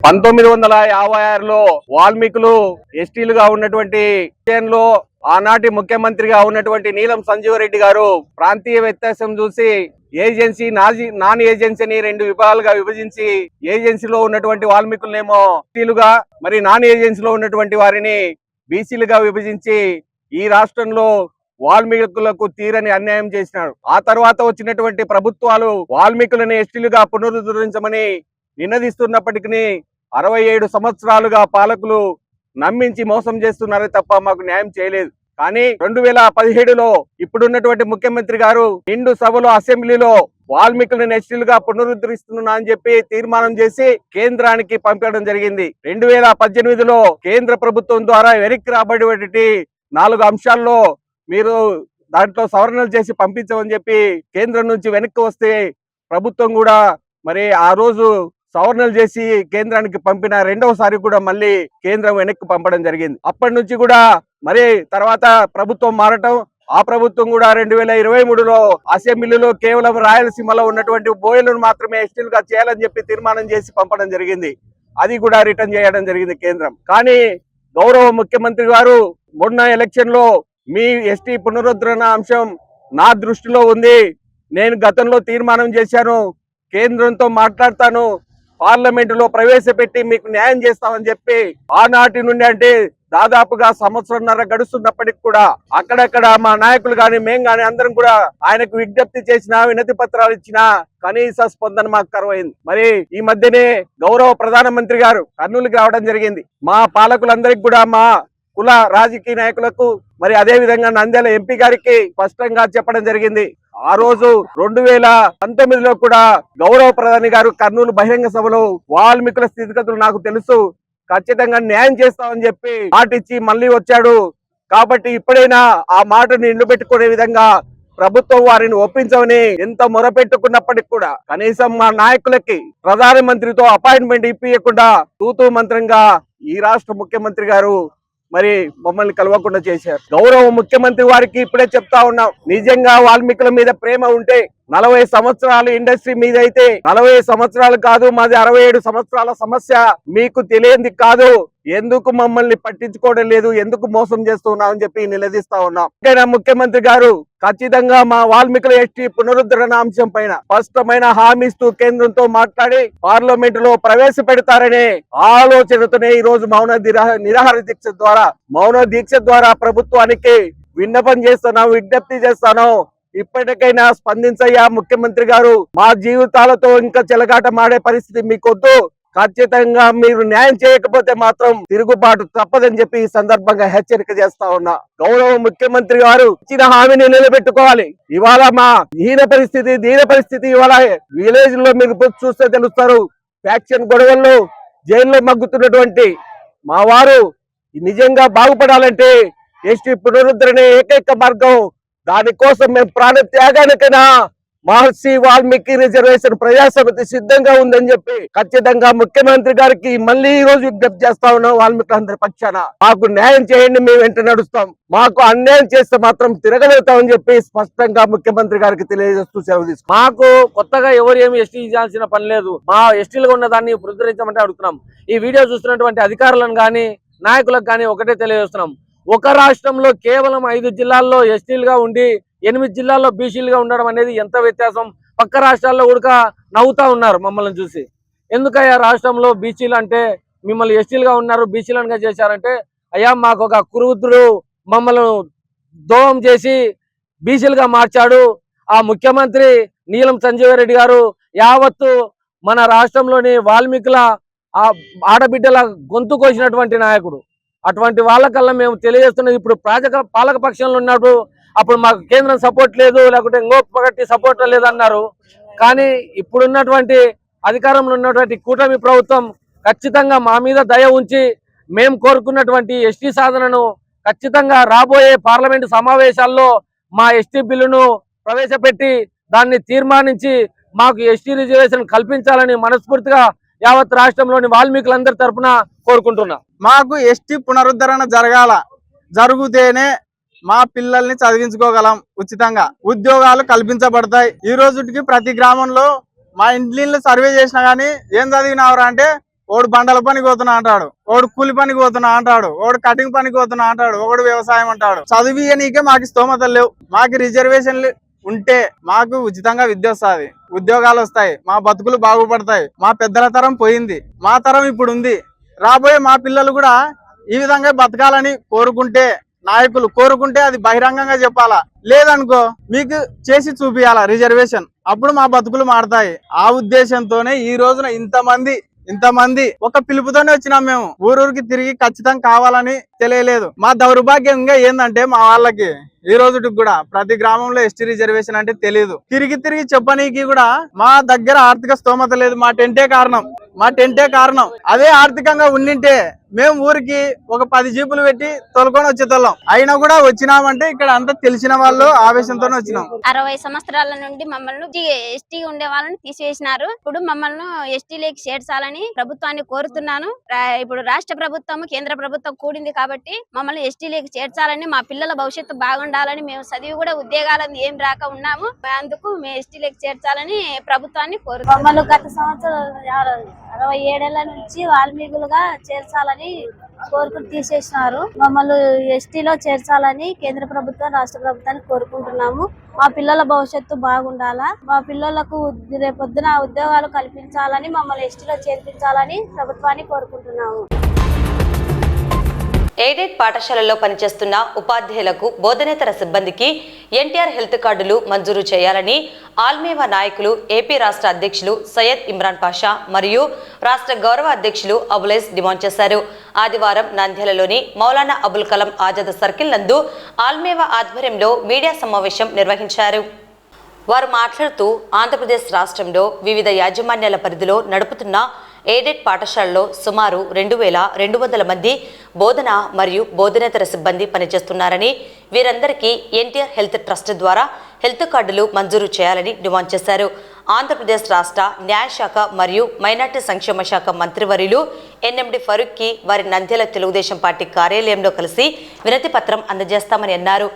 [SPEAKER 8] 1956లో వాల్మీకులు ఎస్టీలుగా ఉన్నటువంటి విషయంలో ఆనాటి ముఖ్యమంత్రిగా ఉన్నటువంటి నీలం సంజీవరెడ్డి గారు ప్రాంతీయ వ్యత్యాసం చూసి ఏజెన్సీ నాన్ ఏజెన్సీ అని 2 విభాగాలుగా విభజించి ఏజెన్సీలో ఉన్నటువంటి వాల్మీకులనేమో ఎస్టీలుగా, మరి నాన్ ఏజెన్సీలో ఉన్నటువంటి వారిని బీసీలుగా విభజించి ఈ రాష్ట్రంలో వాల్మీకులకు తీరని అన్యాయం చేసినారు. ఆ తర్వాత వచ్చినటువంటి ప్రభుత్వాలు వాల్మీకులను ఎస్టీలుగా పునరుద్ధరించమని నినదిస్తున్నప్పటికీ 67 సంవత్సరాలుగా పాలకులు నమ్మించి మోసం చేస్తున్నారే తప్ప మాకు న్యాయం చేయలేదు. కానీ 2017లో ఇప్పుడున్నటువంటి ముఖ్యమంత్రి గారు నిండు సభలో అసెంబ్లీలో వాల్మీకులను ఎస్టీలుగా పునరుద్ధరిస్తున్నా అని చెప్పి తీర్మానం చేసి కేంద్రానికి పంపడం జరిగింది. 2018లో కేంద్ర ప్రభుత్వం ద్వారా వెనక్కి రాబడి 4 అంశాల్లో మీరు దాంట్లో సవరణలు చేసి పంపించమని చెప్పి కేంద్రం నుంచి వెనక్కి వస్తే ప్రభుత్వం కూడా మరి ఆ రోజు సవరణలు చేసి కేంద్రానికి పంపిన రెండవసారి కూడా మళ్ళీ కేంద్రం వెనక్కి పంపడం జరిగింది. అప్పటి నుంచి కూడా మరి తర్వాత ప్రభుత్వం మారటం, ఆ ప్రభుత్వం కూడా 2023లో అసెంబ్లీలో కేవలం రాయలసీమలో ఉన్నటువంటి బోయలను మాత్రమే ఎస్టీలుగా చేయాలని చెప్పి తీర్మానం చేసి పంపడం జరిగింది. అది కూడా రిటర్న్ చేయడం జరిగింది కేంద్రం. కానీ గౌరవ ముఖ్యమంత్రి గారు మొన్న ఎలక్షన్ లో మీ ఎస్టీ పునరుద్ధరణ అంశం నా దృష్టిలో ఉంది, నేను గతంలో తీర్మానం చేశాను, కేంద్రంతో మాట్లాడతాను, పార్లమెంటులో ప్రవేశపెట్టి మీకు న్యాయం చేస్తామని చెప్పి ఆనాటి నుండి అంటే దాదాపుగా 1.5 సంవత్సరం గడుస్తున్నప్పటికి కూడా అక్కడక్కడ మా నాయకులు కానీ మేము కానీ అందరం కూడా ఆయనకు విజ్ఞప్తి చేసిన, వినతి పత్రాలు ఇచ్చిన కనీస స్పందన మాకు కరువైంది. మరి ఈ మధ్యనే గౌరవ ప్రధానమంత్రి గారు కర్నూలుకి రావడం జరిగింది. మా పాలకులందరికీ కూడా, మా కుల రాజకీయ నాయకులకు, మరి అదే విధంగా నంద్యాల ఎంపీ గారికి స్పష్టంగా చెప్పడం జరిగింది. ఆ రోజు 2019లో కూడా గౌరవ ప్రధాని గారు కర్నూలు బహిరంగ సభలో వాల్మీకుల స్థితిగతులు నాకు తెలుసు, ఖచ్చితంగా న్యాయం చేస్తామని చెప్పి మాటిచ్చి మళ్ళీ వచ్చాడు. కాబట్టి ఇప్పుడైనా ఆ మాటను నిలబెట్టుకునే విధంగా ప్రభుత్వం వారిని ఒప్పించమని ఎంత మొరపెట్టుకున్నప్పటికి కూడా కనీసం మా నాయకులకి ప్రధానమంత్రితో అపాయింట్మెంట్ ఇప్పియకుండా తూతూ మంత్రంగా ఈ రాష్ట్ర ముఖ్యమంత్రి గారు మరి మమ్మల్ని కలవకుండా చేశారు. గౌరవ ముఖ్యమంత్రి వారికి ఇప్పుడే చెప్తా ఉన్నాం, నిజంగా వాల్మీకుల మీద ప్రేమ ఉంటే 40 సంవత్సరాలు ఇండస్ట్రీ మీద అయితే 40 సంవత్సరాలు కాదు, మాది 67 సంవత్సరాల సమస్య, మీకు తెలియంది కాదు, ఎందుకు మమ్మల్ని పట్టించుకోవడం లేదు, ఎందుకు మోసం చేస్తున్నాం అని చెప్పి నిలదీస్తా ఉన్నాం. ముఖ్యమంత్రి గారు ఖచ్చితంగా మా వాల్మీకుల ఎస్టీ పునరుద్ధరణ అంశం పైన స్పష్టమైన హామీ ఇస్తూ కేంద్రంతో మాట్లాడి పార్లమెంట్ లో ప్రవేశపెడతారనే ఆలోచనతోనే ఈ రోజు నిరాహార దీక్ష ద్వారా ప్రభుత్వానికి విన్నపం చేస్తున్నాం, విజ్ఞప్తి చేస్తాను. ఇప్పటికైనా స్పందించయ్యా ముఖ్యమంత్రి గారు, మా జీవితాలతో ఇంకా చెలగాట మాడే పరిస్థితి మీకొద్దు, ఖచ్చితంగా మీరు న్యాయం చేయకపోతే మాత్రం తిరుగుబాటు తప్పదని చెప్పి ఈ సందర్భంగా హెచ్చరిక చేస్తా ఉన్నా. గౌరవ ముఖ్యమంత్రి గారు ఇచ్చిన హామీని నిలబెట్టుకోవాలి. ఇవాళ మా దీన పరిస్థితి ఇవాళ విలేజ్ లో మీరు చూస్తే తెలుస్తారు, ఫ్యాక్షన్ గొడవల్లో జైల్లో మగ్గుతున్నటువంటి మా వారు నిజంగా బాగుపడాలంటే ఎస్టీ పునరుద్ధరణ ఏకైక మార్గం. దానికోసం మేము ప్రాణ త్యాగానికైనా మహర్షి వాల్మీకి రిజర్వేషన్ ప్రజాసమితి సిద్ధంగా ఉందని చెప్పి ఖచ్చితంగా ముఖ్యమంత్రి గారికి మళ్ళీ ఈ రోజు విజ్ఞప్తి చేస్తా ఉన్నాం. వాల్మీకులందరి పక్షాన మాకు న్యాయం చేయండి, మేము వెంట నడుస్తాం, మాకు అన్యాయం చేస్తే మాత్రం తిరగలేతామని చెప్పి స్పష్టంగా ముఖ్యమంత్రి గారికి తెలియజేస్తూ సెలవు తీసుకున్నాం. మాకు కొత్తగా ఎవరు ఏమి ఎస్టీ చేయాల్సిన పని లేదు. మా ఎస్టీలుగా ఉన్న దాన్ని పునరుద్ధరించమంటే అడుగుతున్నాం. ఈ వీడియో చూస్తున్నటువంటి అధికారులను కానీ నాయకులకు కానీ ఒకటే తెలియజేస్తున్నాం. ఒక రాష్ట్రంలో కేవలం 5 జిల్లాల్లో ఎస్టీలుగా ఉండి 8 జిల్లాల్లో బీసీలుగా ఉండడం అనేది ఎంత వ్యత్యాసం. పక్క రాష్ట్రాల్లో కూడా నవ్వుతా ఉన్నారు మమ్మల్ని చూసి. ఎందుకయ్యా రాష్ట్రంలో బీసీలు అంటే మిమ్మల్ని ఎస్టీలుగా ఉన్నారు, బీసీలుగా చేశారంటే, అయ్యా మాకు ఒక కురువృద్ధుడు మమ్మల్ని దోహం చేసి బీసీలుగా మార్చాడు. ఆ ముఖ్యమంత్రి నీలం సంజీవ్ రెడ్డి గారు యావత్తు మన రాష్ట్రంలోని వాల్మీకుల ఆడబిడ్డల గొంతు కోసినటువంటి నాయకుడు. అటువంటి వాళ్ళకల్లా మేము తెలియజేస్తున్నది, ఇప్పుడు పాలక పక్షంలో ఉన్నప్పుడు అప్పుడు మాకు కేంద్రం సపోర్ట్ లేదు, లేకుంటే ఇంకొకటి సపోర్ట్ లేదన్నారు. కానీ ఇప్పుడున్నటువంటి అధికారంలో ఉన్నటువంటి కూటమి ప్రభుత్వం ఖచ్చితంగా మా మీద దయ ఉంచి మేము కోరుకున్నటువంటి ఎస్టీ సాధనను ఖచ్చితంగా రాబోయే పార్లమెంటు సమావేశాల్లో మా ఎస్టీ బిల్లును ప్రవేశపెట్టి దాన్ని తీర్మానించి మాకు ఎస్టీ రిజర్వేషన్ కల్పించాలని మనస్ఫూర్తిగా యావత్ రాష్ట్రంలోని వాల్మీకులందరి తరఫున కోరుకుంటున్నా.
[SPEAKER 4] మాకు ఎస్టీ పునరుద్ధరణ జరిగితేనే మా పిల్లల్ని చదివించుకోగలం, ఉచితంగా ఉద్యోగాలు కల్పించబడతాయి. ఈ రోజుకి ప్రతి గ్రామంలో మా ఇంట్లో సర్వే చేసినా గానీ ఏం చదివినావురా అంటే, ఓడు బండల పనికి పోతున్నా అంటాడు, ఓడు కూలి పనికి పోతున్నా అంటాడు, ఓడు కటింగ్ పనికి పోతున్నా అంటాడు, ఓడు వ్యవసాయం అంటాడు. చదివియనీకే మాకు స్తోమతలు లేవు. మాకు రిజర్వేషన్లు ఉంటే మాకు ఉచితంగా విద్య వస్తుంది, ఉద్యోగాలు వస్తాయి, మా బతుకులు బాగుపడతాయి. మా పెద్దల తరం పోయింది, మా తరం ఇప్పుడు ఉంది. రాబోయే మా పిల్లలు కూడా ఈ విధంగా బతకాలని కోరుకుంటే, నాయకులు కోరుకుంటే అది బహిరంగంగా చెప్పాలా, లేదనుకో మీకు చేసి చూపియాలా రిజర్వేషన్. అప్పుడు మా బతుకులు మారతాయి. ఆ ఉద్దేశంతోనే ఈ రోజున ఇంతమంది ఒక పిలుపుతోనే వచ్చినాం. మేము ఊరూరికి తిరిగి ఖచ్చితంగా కావాలని తెలియలేదు. మా దౌర్భాగ్యంగా ఏందంటే మా వాళ్ళకి ఈ రోజుకి కూడా ప్రతి గ్రామంలో ఎస్టీ రిజర్వేషన్ అంటే తెలియదు. తిరిగి చెప్పనీకి కూడా మా దగ్గర ఆర్థిక స్తోమత లేదు. మా టెంటే కారణం. అదే ఆర్థికంగా ఉండింటే మేము ఊరికి ఒక 10 జీపులు పెట్టి తొలకొని వచ్చేతోళ్ళం. అయినా కూడా వచ్చినామంటే ఇక్కడ అంతా తెలిసిన వాళ్ళు ఆవేశంతోనే వచ్చినాం.
[SPEAKER 9] 60 సంవత్సరాల నుండి మమ్మల్ని ఎస్టీ ఉండే వాళ్ళని తీసేసినారు. ఇప్పుడు మమ్మల్ని ఎస్టీలోకి చేర్చాలని ప్రభుత్వాన్ని కోరుతున్నాను. ఇప్పుడు రాష్ట్ర ప్రభుత్వం కేంద్ర ప్రభుత్వం కూడింది కాబట్టి మమ్మల్ని ఎస్టీలోకి చేర్చాలని, మా పిల్లల భవిష్యత్తు బాగుండాలని, మేము చదివి కూడా ఉద్యోగాలను ఏం రాక ఉన్నాము, అందుకు మేము ఎస్టీలోకి చేర్చాలని ప్రభుత్వాన్ని కోరుతున్నాం. మమ్మల్ని గత సంవత్సరం 67 ఏళ్ల నుంచి వాల్మీకులుగా చేర్చాలని కోరుకుని తీసేసినారు. మమ్మల్ని ఎస్టీలో చేర్చాలని కేంద్ర ప్రభుత్వం రాష్ట్ర ప్రభుత్వాన్ని కోరుకుంటున్నాము. మా పిల్లల భవిష్యత్తు బాగుండాలా, మా పిల్లలకు రేపొద్దున ఉద్యోగాలు కల్పించాలని, మమ్మల్ని ఎస్టీలో చేర్పించాలని ప్రభుత్వాన్ని కోరుకుంటున్నాము.
[SPEAKER 1] ఎయిడెడ్ పాఠశాలల్లో పనిచేస్తున్న ఉపాధ్యాయులకు, బోధనేతర సిబ్బందికి ఎన్టీఆర్ హెల్త్ కార్డులు మంజూరు చేయాలని ఆల్మేవా నాయకులు, ఏపీ రాష్ట్ర అధ్యక్షులు సయ్యద్ ఇమ్రాన్ పాషా మరియు రాష్ట్ర గౌరవ అధ్యక్షులు అబులైస్ డిమాండ్ చేశారు. ఆదివారం నంద్యాలలోని మౌలానా అబుల్ కలాం ఆజాద్ సర్కిల్ నందు ఆల్మేవా ఆధ్వర్యంలో మీడియా సమావేశం నిర్వహించారు. వారు మాట్లాడుతూ ఆంధ్రప్రదేశ్ రాష్ట్రంలో వివిధ యాజమాన్యాల పరిధిలో నడుపుతున్న ఎయిడెడ్ పాఠశాలలో సుమారు 2200 మంది బోధన మరియు బోధనేతర సిబ్బంది పనిచేస్తున్నారని, వీరందరికీ ఎన్టీఆర్ హెల్త్ ట్రస్ట్ ద్వారా హెల్త్ కార్డులు మంజూరు చేయాలని డిమాండ్ చేశారు. ఆంధ్రప్రదేశ్ రాష్ట్ర న్యాయశాఖ మరియు మైనార్టీ సంక్షేమ శాఖ మంత్రివర్యులు ఎన్ఎండి ఫరూక్కి వారి నంద్యాల తెలుగుదేశం పార్టీ కార్యాలయంలో కలిసి వినతి పత్రం అందజేస్తామని అన్నారు.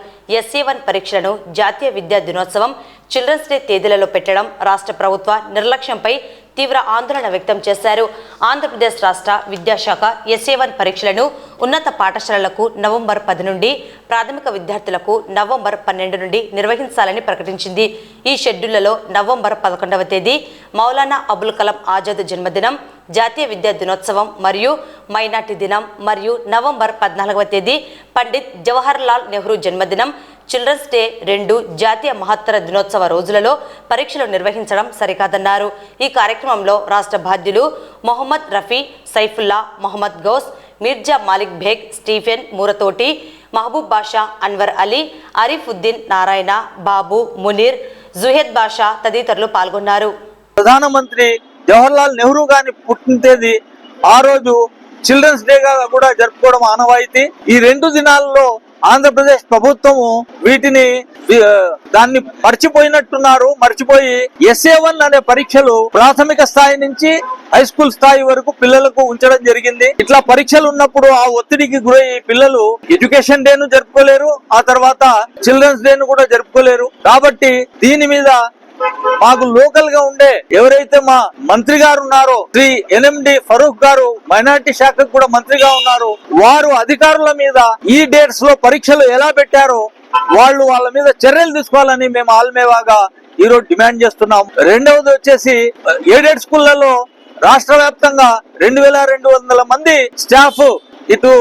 [SPEAKER 1] SC1 పరీక్షలను జాతీయ విద్యా దినోత్సవం, చిల్డ్రన్స్ డే తేదీలలో పెట్టడం రాష్ట్ర ప్రభుత్వ నిర్లక్ష్యంపై తీవ్ర ఆందోళన వ్యక్తం చేశారు. ఆంధ్రప్రదేశ్ రాష్ట్ర విద్యాశాఖ SC1 పరీక్షలను ఉన్నత పాఠశాలలకు నవంబర్ 10 నుండి, ప్రాథమిక విద్యార్థులకు నవంబర్ 12 నుండి నిర్వహించాలని ప్రకటించింది. ఈ షెడ్యూళ్లలో నవంబర్ 11వ తేదీ మౌలానా అబుల్ కలాం ఆజాద్ జన్మదినం, జాతీయ విద్యా దినోత్సవం మరియు మైనార్టీ దినం మరియు నవంబర్ 14వ తేదీ పండిత్ జవహర్ లాల్ నెహ్రూ జన్మదినం, చిల్డ్రన్స్ డే 2 జాతీయ మహత్తర దినోత్సవ రోజులలో పరీక్షలు నిర్వహించడం సరికాదన్నారు. ఈ కార్యక్రమంలో రాష్ట్ర బాధ్యులు మొహమ్మద్ రఫీ, సైఫుల్లా, మొహమ్మద్ గౌస్, మిర్జా మాలిక్ బేగ్, స్టీఫెన్ మూరతోటి, మహబూబ్ బాషా, అన్వర్ అలీ, అరీఫుద్దీన్ నారాయణ, బాబు, మునీర్, జుహేద్ బాషా తదితరులు పాల్గొన్నారు.
[SPEAKER 10] ప్రధానమంత్రి జవహర్ లాల్ నెహ్రూ గారి పుట్టిన తేదీ ఆ రోజు చిల్డ్రన్స్ డే గా కూడా జరుపుకోవడం ఆనవాయితీ. ఈ 2 దినాల్లో ఆంధ్రప్రదేశ్ ప్రభుత్వము వీటిని దాన్ని మర్చిపోయి SA1 అనే పరీక్షలు ప్రాథమిక స్థాయి నుంచి హై స్కూల్ స్థాయి వరకు పిల్లలకు ఉంచడం జరిగింది. ఇట్లా పరీక్షలు ఉన్నప్పుడు ఆ ఒత్తిడికి గురై పిల్లలు ఎడ్యుకేషన్ డేను జరుపుకోలేరు, ఆ తర్వాత చిల్డ్రన్స్ డేను కూడా జరుపుకోలేరు. కాబట్టి దీని మీద మాకు లోకల్ గా ఉండే ఎవరైతే మా మంత్రి గారు ఉన్నారో శ్రీ NMD ఫరూక్ గారు, మైనారిటీ శాఖకు కూడా మంత్రిగా ఉన్నారు, వారు అధికారుల మీద ఈ డేట్స్ లో పరీక్షలు ఎలా పెట్టారో వాళ్ళ మీద చర్యలు తీసుకోవాలని మేము ఆల్మేవాగా ఈరోజు డిమాండ్ చేస్తున్నాం. రెండవది వచ్చేసి ఎయిడెడ్ స్కూళ్లలో రాష్ట్ర వ్యాప్తంగా 2200 మంది స్టాఫ్ ఇటు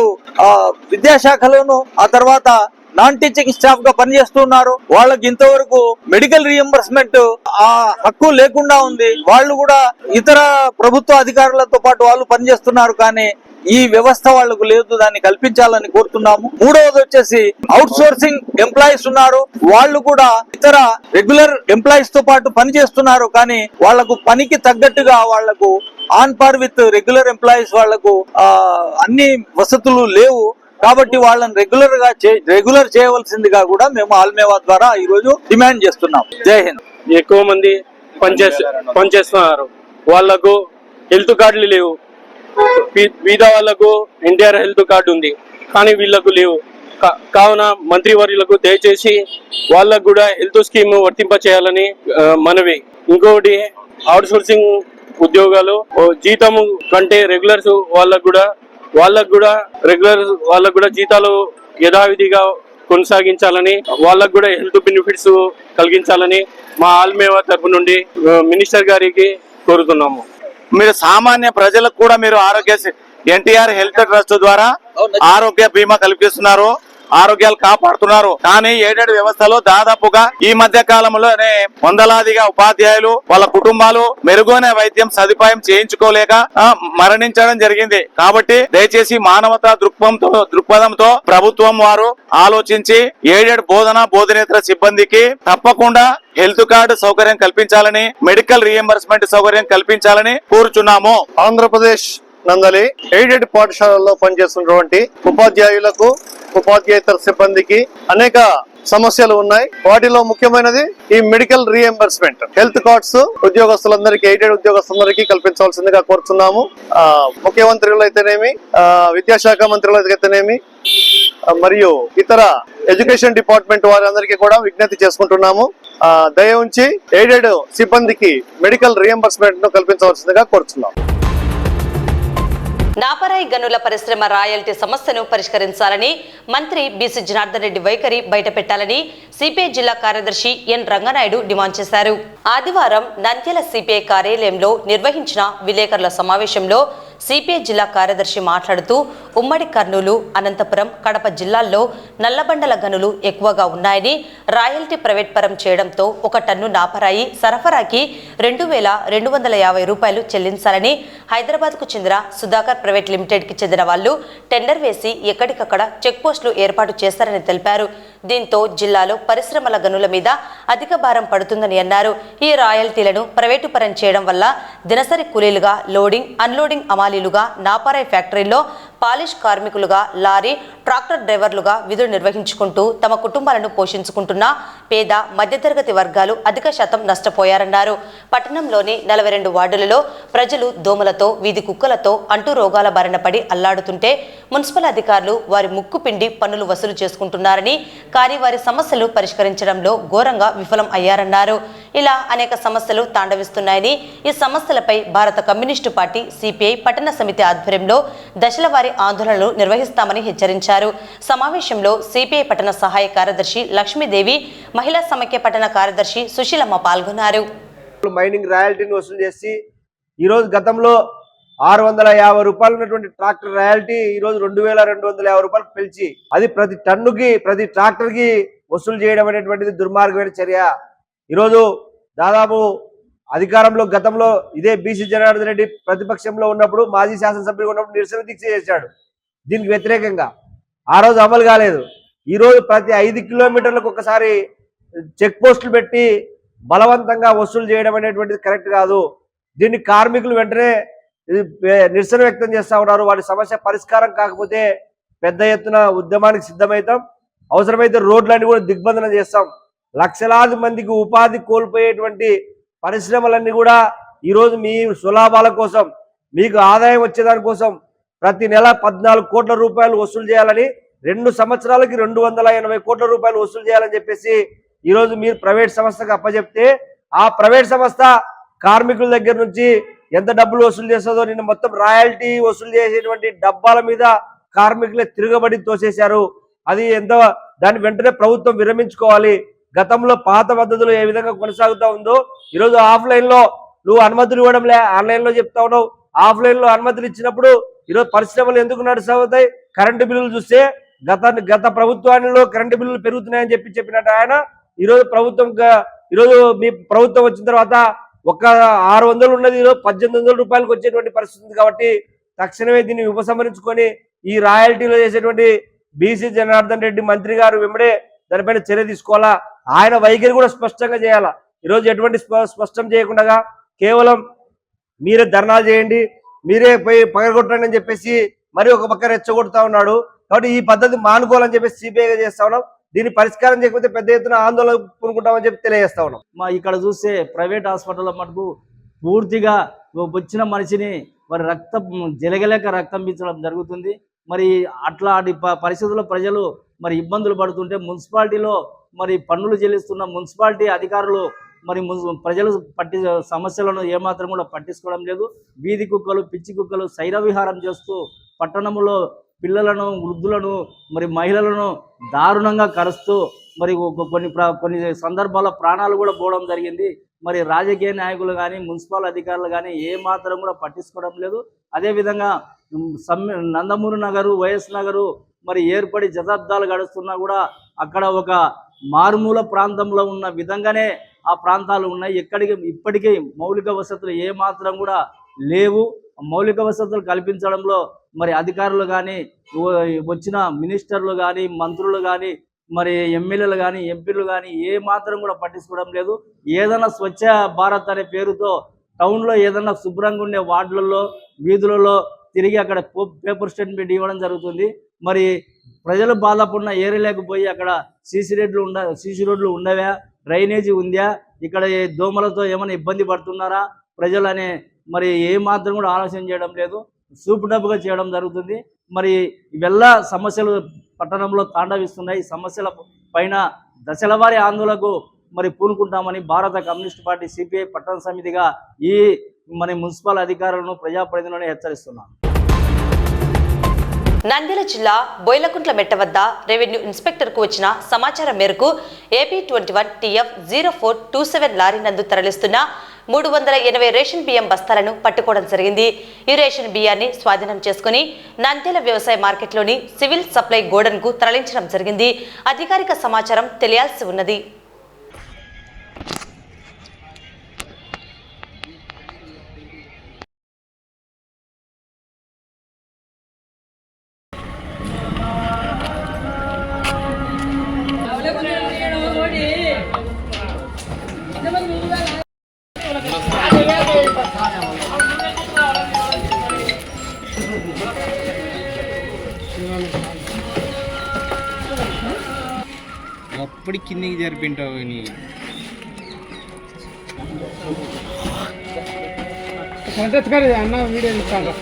[SPEAKER 10] విద్యాశాఖలోను ఆ తర్వాత నాన్ టీచింగ్ స్టాఫ్ గా పనిచేస్తున్నారు. వాళ్ళకి ఇంతవరకు మెడికల్ రీఎంబర్స్మెంట్ ఆ హక్కు లేకుండా ఉంది. వాళ్ళు కూడా ఇతర ప్రభుత్వ అధికారులతో పాటు వాళ్ళు పనిచేస్తున్నారు, కానీ ఈ వ్యవస్థ వాళ్లకు లేదు. దాన్ని కల్పించాలని కోరుతున్నాము. మూడవది వచ్చేసి అవుట్ సోర్సింగ్ ఎంప్లాయీస్ ఉన్నారు, వాళ్ళు కూడా ఇతర రెగ్యులర్ ఎంప్లాయీస్ తో పాటు పనిచేస్తున్నారు, కానీ వాళ్లకు పనికి తగ్గట్టుగా వాళ్లకు on par with regular employees వాళ్లకు అన్ని వసతులు లేవు. కాబట్టి వాళ్ళని రెగ్యులర్ చేయవలసిందిగా కూడా మేము ఆల్మేవా ద్వారా ఈ రోజు డిమాండ్ చేస్తున్నాం. జై హింద్.
[SPEAKER 11] ఎక్కువ మంది పనిచేస్తున్నారు, వాళ్లకు హెల్త్ కార్డులు లేవు. బీద వాళ్లకు NTR హెల్త్ కార్డు ఉంది, కానీ వీళ్లకు లేవు. కావున మంత్రివర్యులకు దయచేసి వాళ్ళకు కూడా హెల్త్ స్కీమ్ వర్తింప చేయాలని మనవి. ఇంకొకటి అవుట్ సోర్సింగ్ ఉద్యోగాలు జీతము కంటే రెగ్యులర్స్ వాళ్ళకు కూడా జీతాలు యథావిధిగా కొనసాగించాలని, వాళ్ళకు కూడా హెల్త్ బెనిఫిట్స్ కలిగించాలని మా ఆల్మేవా తరపు నుండి మినిస్టర్ గారికి కోరుతున్నాము.
[SPEAKER 8] మీరు సామాన్య ప్రజలకు కూడా మీరు NTR హెల్త్ ట్రస్ట్ ద్వారా ఆరోగ్య బీమా కల్పిస్తున్నారు, ఆరోగ్యాలు కాపాడుతున్నారు. కానీ ఎయిడెడ్ వ్యవస్థలో దాదాపుగా ఈ మధ్య కాలంలోనే వందలాదిగా ఉపాధ్యాయులు వాళ్ళ కుటుంబాలు మెరుగైన వైద్యం సదుపాయం చేయించుకోలేక మరణించడం జరిగింది. కాబట్టి దయచేసి మానవతా దృక్పథంతో ప్రభుత్వం వారు ఆలోచించి ఎయిడెడ్ బోధనేతర సిబ్బందికి తప్పకుండా హెల్త్ కార్డు సౌకర్యం కల్పించాలని, మెడికల్ రీఎంబర్స్మెంట్ సౌకర్యం కల్పించాలని కోరుచున్నాము.
[SPEAKER 5] ఆంధ్రప్రదేశ్ నందలి ఎయిడెడ్ పాఠశాలల్లో పనిచేస్తున్నటువంటి ఉపాధ్యాయులకు, ఉపాధ్యాయేతర సిబ్బందికి అనేక సమస్యలు ఉన్నాయి. వాటిలో ముఖ్యమైనది ఈ మెడికల్ రీఎంబర్స్మెంట్. హెల్త్ కార్డ్స్ ఉద్యోగస్తులందరికీ, ఎయిడెడ్ ఉద్యోగస్తులందరికీ కల్పించవలసిందిగా కోరుతున్నాము. ముఖ్యమంత్రులు అయితేనేమి, విద్యాశాఖ మంత్రులు అయితేనేమి, మరియు ఇతర ఎడ్యుకేషన్ డిపార్ట్మెంట్ వారందరికీ కూడా విజ్ఞప్తి చేసుకుంటున్నాము. దయ ఉంచి ఎయిడెడ్ సిబ్బందికి మెడికల్ రీఎంబర్స్మెంట్ ను కల్పించవలసిందిగా కోరుతున్నాము.
[SPEAKER 1] నాపరాయి గనుల పరిశ్రమ రాయల్టీ సమస్యను పరిష్కరించాలని మంత్రి బీసీ జనార్దన్ రెడ్డి వైఖరి బయటపెట్టాలని సిపిఐ జిల్లా కార్యదర్శి ఎన్ రంగనాయుడు డిమాండ్ చేశారు. ఆదివారం నంద్యాల సిపిఐ కార్యాలయంలో నిర్వహించిన విలేకరుల సమావేశంలో సిపిఐ జిల్లా కార్యదర్శి మాట్లాడుతూ ఉమ్మడి కర్నూలు, అనంతపురం, కడప జిల్లాల్లో నల్లబండల గనులు ఎక్కువగా ఉన్నాయని, రాయల్టీ ప్రైవేట్ పరం చేయడంతో ఒక టన్ను నాపరాయి సరఫరాకి 2250 రూపాయలు చెల్లించాలని హైదరాబాద్కు చెందిన సుధాకర్ ప్రైవేట్ లిమిటెడ్కి చెందిన వాళ్ళు టెండర్ వేసి ఎక్కడికక్కడ చెక్ పోస్టులు ఏర్పాటు చేస్తారని తెలిపారు. దీంతో జిల్లాలో పరిశ్రమల గనుల మీద అధిక భారం పడుతుందని అన్నారు. ఈ రాయల్టీలను ప్రైవేటు పరం చేయడం వల్ల దినసరి కూలీలుగా, లోడింగ్, అన్లోడింగ్ అమాలీలుగా, నాపరాయి ఫ్యాక్టరీలో పాలిష్ కార్మికులుగా, లారీ, ట్రాక్టర్ డ్రైవర్లుగా విధులు నిర్వహించుకుంటూ తమ కుటుంబాలను పోషించుకుంటున్న పేద, మధ్యతరగతి వర్గాలు అధిక శాతం నష్టపోయారన్నారు. పట్టణంలోని 42 వార్డులలో ప్రజలు దోమలతో, వీధి కుక్కలతో అంటూ రోగాల బారిన పడి అల్లాడుతుంటే మున్సిపల్ అధికారులు వారి ముక్కు పిండి పన్నులు వసూలు చేసుకుంటున్నారని, కానీ వారి సమస్యలు పరిష్కరించడంలో ఘోరంగా విఫలం అయ్యారన్నారు. ఇలా అనేక సమస్యలు తాండవిస్తున్నాయని, ఈ సమస్యలపై భారత కమ్యూనిస్టు పార్టీ సిపిఐ పట్టణ సమితి ఆధ్వర్యంలో దశలవారీ ఆందోళనలు నిర్వహిస్తామని హెచ్చరించారు. సమావేశంలో సిపిఐ పట్టణ సహాయ కార్యదర్శి లక్ష్మీదేవి, మహిళా సమైక్య పట్టణ కార్యదర్శి సుశీలమ్మ పాల్గొన్నారు.
[SPEAKER 6] మైనింగ్ రాయల్టీని వసూలు చేసి ఈరోజు గతంలో 650 రూపాయలు ఉన్నటువంటి ట్రాక్టర్ రాయల్టీ ఈరోజు 2250 రూపాయలు పెంచి అది ప్రతి టన్నుకి, ప్రతి ట్రాక్టర్ కి వసూలు చేయడం అనేటువంటిది దుర్మార్గమైన చర్య. ఈరోజు దాదాపు అధికారంలో గతంలో ఇదే బీసీ జనార్దన్ రెడ్డి ప్రతిపక్షంలో ఉన్నప్పుడు, మాజీ శాసనసభ్యులు ఉన్నప్పుడు నిరసన దీక్ష చేశాడు దీనికి వ్యతిరేకంగా. ఆ రోజు అమలు కాలేదు. ఈరోజు ప్రతి 5 కిలోమీటర్లకు ఒకసారి చెక్ పోస్టులు పెట్టి బలవంతంగా వసూలు చేయడం అనేటువంటిది కరెక్ట్ కాదు. దీన్ని కార్మికులు వెంటనే నిరసన వ్యక్తం చేస్తా ఉన్నారు. వారి సమస్య పరిష్కారం కాకపోతే పెద్ద ఎత్తున ఉద్యమానికి సిద్ధమవుతాం.
[SPEAKER 12] అవసరమైతే రోడ్లన్నీ కూడా దిగ్బంధనం చేస్తాం. లక్షలాది మందికి ఉపాధి కోల్పోయేటువంటి పరిశ్రమలన్నీ కూడా ఈరోజు మీ సులాభాల కోసం, మీకు ఆదాయం వచ్చేదానికోసం ప్రతి నెల 14 కోట్ల రూపాయలు వసూలు చేయాలని, 2 సంవత్సరాలకి 280 కోట్ల రూపాయలు వసూలు చేయాలని చెప్పేసి ఈరోజు మీరు ప్రైవేట్ సంస్థకు అప్పచెప్తే ఆ ప్రైవేట్ సంస్థ కార్మికుల దగ్గర నుంచి ఎంత డబ్బులు వసూలు చేస్తుందో నిన్న మొత్తం రాయల్టీ వసూలు చేసేటువంటి డబ్బాల మీద కార్మికులే తిరగబడి తోసేశారు. అది దాన్ని వెంటనే ప్రభుత్వం విరమించుకోవాలి. గతంలో పాత పద్ధతులు ఏ విధంగా కొనసాగుతూ ఉందో ఈరోజు ఆఫ్లైన్ లో నువ్వు అనుమతులు ఇవ్వడంలే, ఆన్లైన్ లో చెప్తా ఉన్నావు. ఆఫ్లైన్ లో అనుమతులు ఇచ్చినప్పుడు ఈరోజు పరిశ్రమలు ఎందుకు నడుస్తాయి? కరెంటు బిల్లులు చూస్తే గత ప్రభుత్వాలలో కరెంటు బిల్లులు పెరుగుతున్నాయని చెప్పినట్టు ఆయన ఈరోజు మీ ప్రభుత్వం వచ్చిన తర్వాత ఒక 600 ఉన్నది ఈరోజు 1800 రూపాయలకు వచ్చేటువంటి పరిస్థితి ఉంది. కాబట్టి తక్షణమే దీన్ని ఉపసంహరించుకొని ఈ రాయల్టీలో చేసేటువంటి బీసీ జనార్దన్ రెడ్డి మంత్రి గారు వెంబడే దానిపైన చర్య తీసుకోవాలా. ఆయన వైఖరి కూడా స్పష్టంగా చేయాలా. ఈరోజు ఎటువంటి స్పష్టం చేయకుండా కేవలం మీరే ధర్నాలు చేయండి, మీరే పోయి పగలగొట్టండి అని చెప్పేసి మరి ఒక పక్క రెచ్చగొడతా ఉన్నాడు. కాబట్టి ఈ పద్ధతి మానుకోవాలని చెప్పేసి సిపిఐగా చేస్తా ఉన్నాం. దీన్ని పరిష్కారం చేయకపోతే పెద్ద ఎత్తున ఆందోళన పూనుకుంటామని చెప్పి తెలియజేస్తా ఉన్నాం.
[SPEAKER 3] ఇక్కడ చూస్తే ప్రైవేట్ హాస్పిటల్లో మటుకు పూర్తిగా వచ్చిన మనిషిని మరి రక్తం జలగలేక రక్తం పీల్చడం జరుగుతుంది. మరి అట్లాంటి పరిస్థితుల్లో ప్రజలు మరి ఇబ్బందులు పడుతుంటే మున్సిపాలిటీలో మరి పన్నులు చెల్లిస్తున్న మున్సిపాలిటీ అధికారులు మరి ప్రజలు సమస్యలను ఏమాత్రం కూడా పట్టించుకోవడం లేదు. వీధి కుక్కలు, పిచ్చి కుక్కలు శైర విహారం చేస్తూ పట్టణంలో పిల్లలను, వృద్ధులను, మరి మహిళలను దారుణంగా కరుస్తూ మరి కొన్ని సందర్భాల్లో ప్రాణాలు కూడా పోవడం జరిగింది. మరి రాజకీయ నాయకులు కానీ, మున్సిపల్ అధికారులు కానీ ఏమాత్రం కూడా పట్టించుకోవడం లేదు. అదేవిధంగా నందమూరి నగరు, వైఎస్ నగరు మరి ఏర్పడి శతాబ్దాలు గడుస్తున్నా కూడా అక్కడ ఒక మారుమూల ప్రాంతంలో ఉన్న విధంగానే ఆ ప్రాంతాలు ఉన్నాయి. ఇప్పటికీ మౌలిక వసతులు ఏమాత్రం కూడా లేవు. మౌలిక వసతులు కల్పించడంలో మరి అధికారులు కానీ, వచ్చిన మినిస్టర్లు కానీ, మంత్రులు కానీ, మరి ఎమ్మెల్యేలు కానీ, ఎంపీలు కానీ ఏమాత్రం కూడా పట్టించుకోవడం లేదు. ఏదైనా స్వచ్ఛ భారత్ అనే పేరుతో టౌన్లో ఏదైనా శుభ్రంగా ఉండే వార్డులలో, వీధులలో తిరిగి అక్కడ పేపర్ స్టేట్మెంట్ ఇవ్వడం జరుగుతుంది. మరి ప్రజలు బాధపడిన ఏరియాలకు పోయి అక్కడ సీసీ రోడ్లు ఉండవా, డ్రైనేజీ ఉందా, ఇక్కడ దోమలతో ఏమైనా ఇబ్బంది పడుతున్నారా ప్రజలు అనే మరి ఏమాత్రం కూడా ఆలోచన చేయడం లేదు. సూపుడబ్బుగా చేయడం జరుగుతుంది. మరి ఇవెల్లా సమస్యలు పట్టణంలో తాండవిస్తున్నాయి. ఈ సమస్యల పైన దశలవారీ ఆందోళనకు మరి పూనుకుంటామని భారత కమ్యూనిస్ట్ పార్టీ సిపిఐ పట్టణ సమితిగా ఈ మరి మున్సిపల్ అధికారులను, ప్రజాప్రతినిధులను హెచ్చరిస్తున్నాం.
[SPEAKER 1] నంద్యాల జిల్లా బోయిలకుంట్ల మెట్ట వద్ద రెవెన్యూ ఇన్స్పెక్టర్కు వచ్చిన సమాచారం మేరకు ఏపీ 21 TF 0427 లారీ నందు తరలిస్తున్న 380 రేషన్ బియ్యం బస్తాలను పట్టుకోవడం జరిగింది. ఈ రేషన్ బియ్యాన్ని స్వాధీనం చేసుకుని నంద్యాల వ్యవసాయ మార్కెట్లోని సివిల్ సప్లై గోడన్కు తరలించడం జరిగింది. అధికారిక సమాచారం తెలియాల్సి ఉన్నది.
[SPEAKER 13] అప్పటి కిందికి జరిపింటావు నీ అన్న వీడియో ఇస్తాను.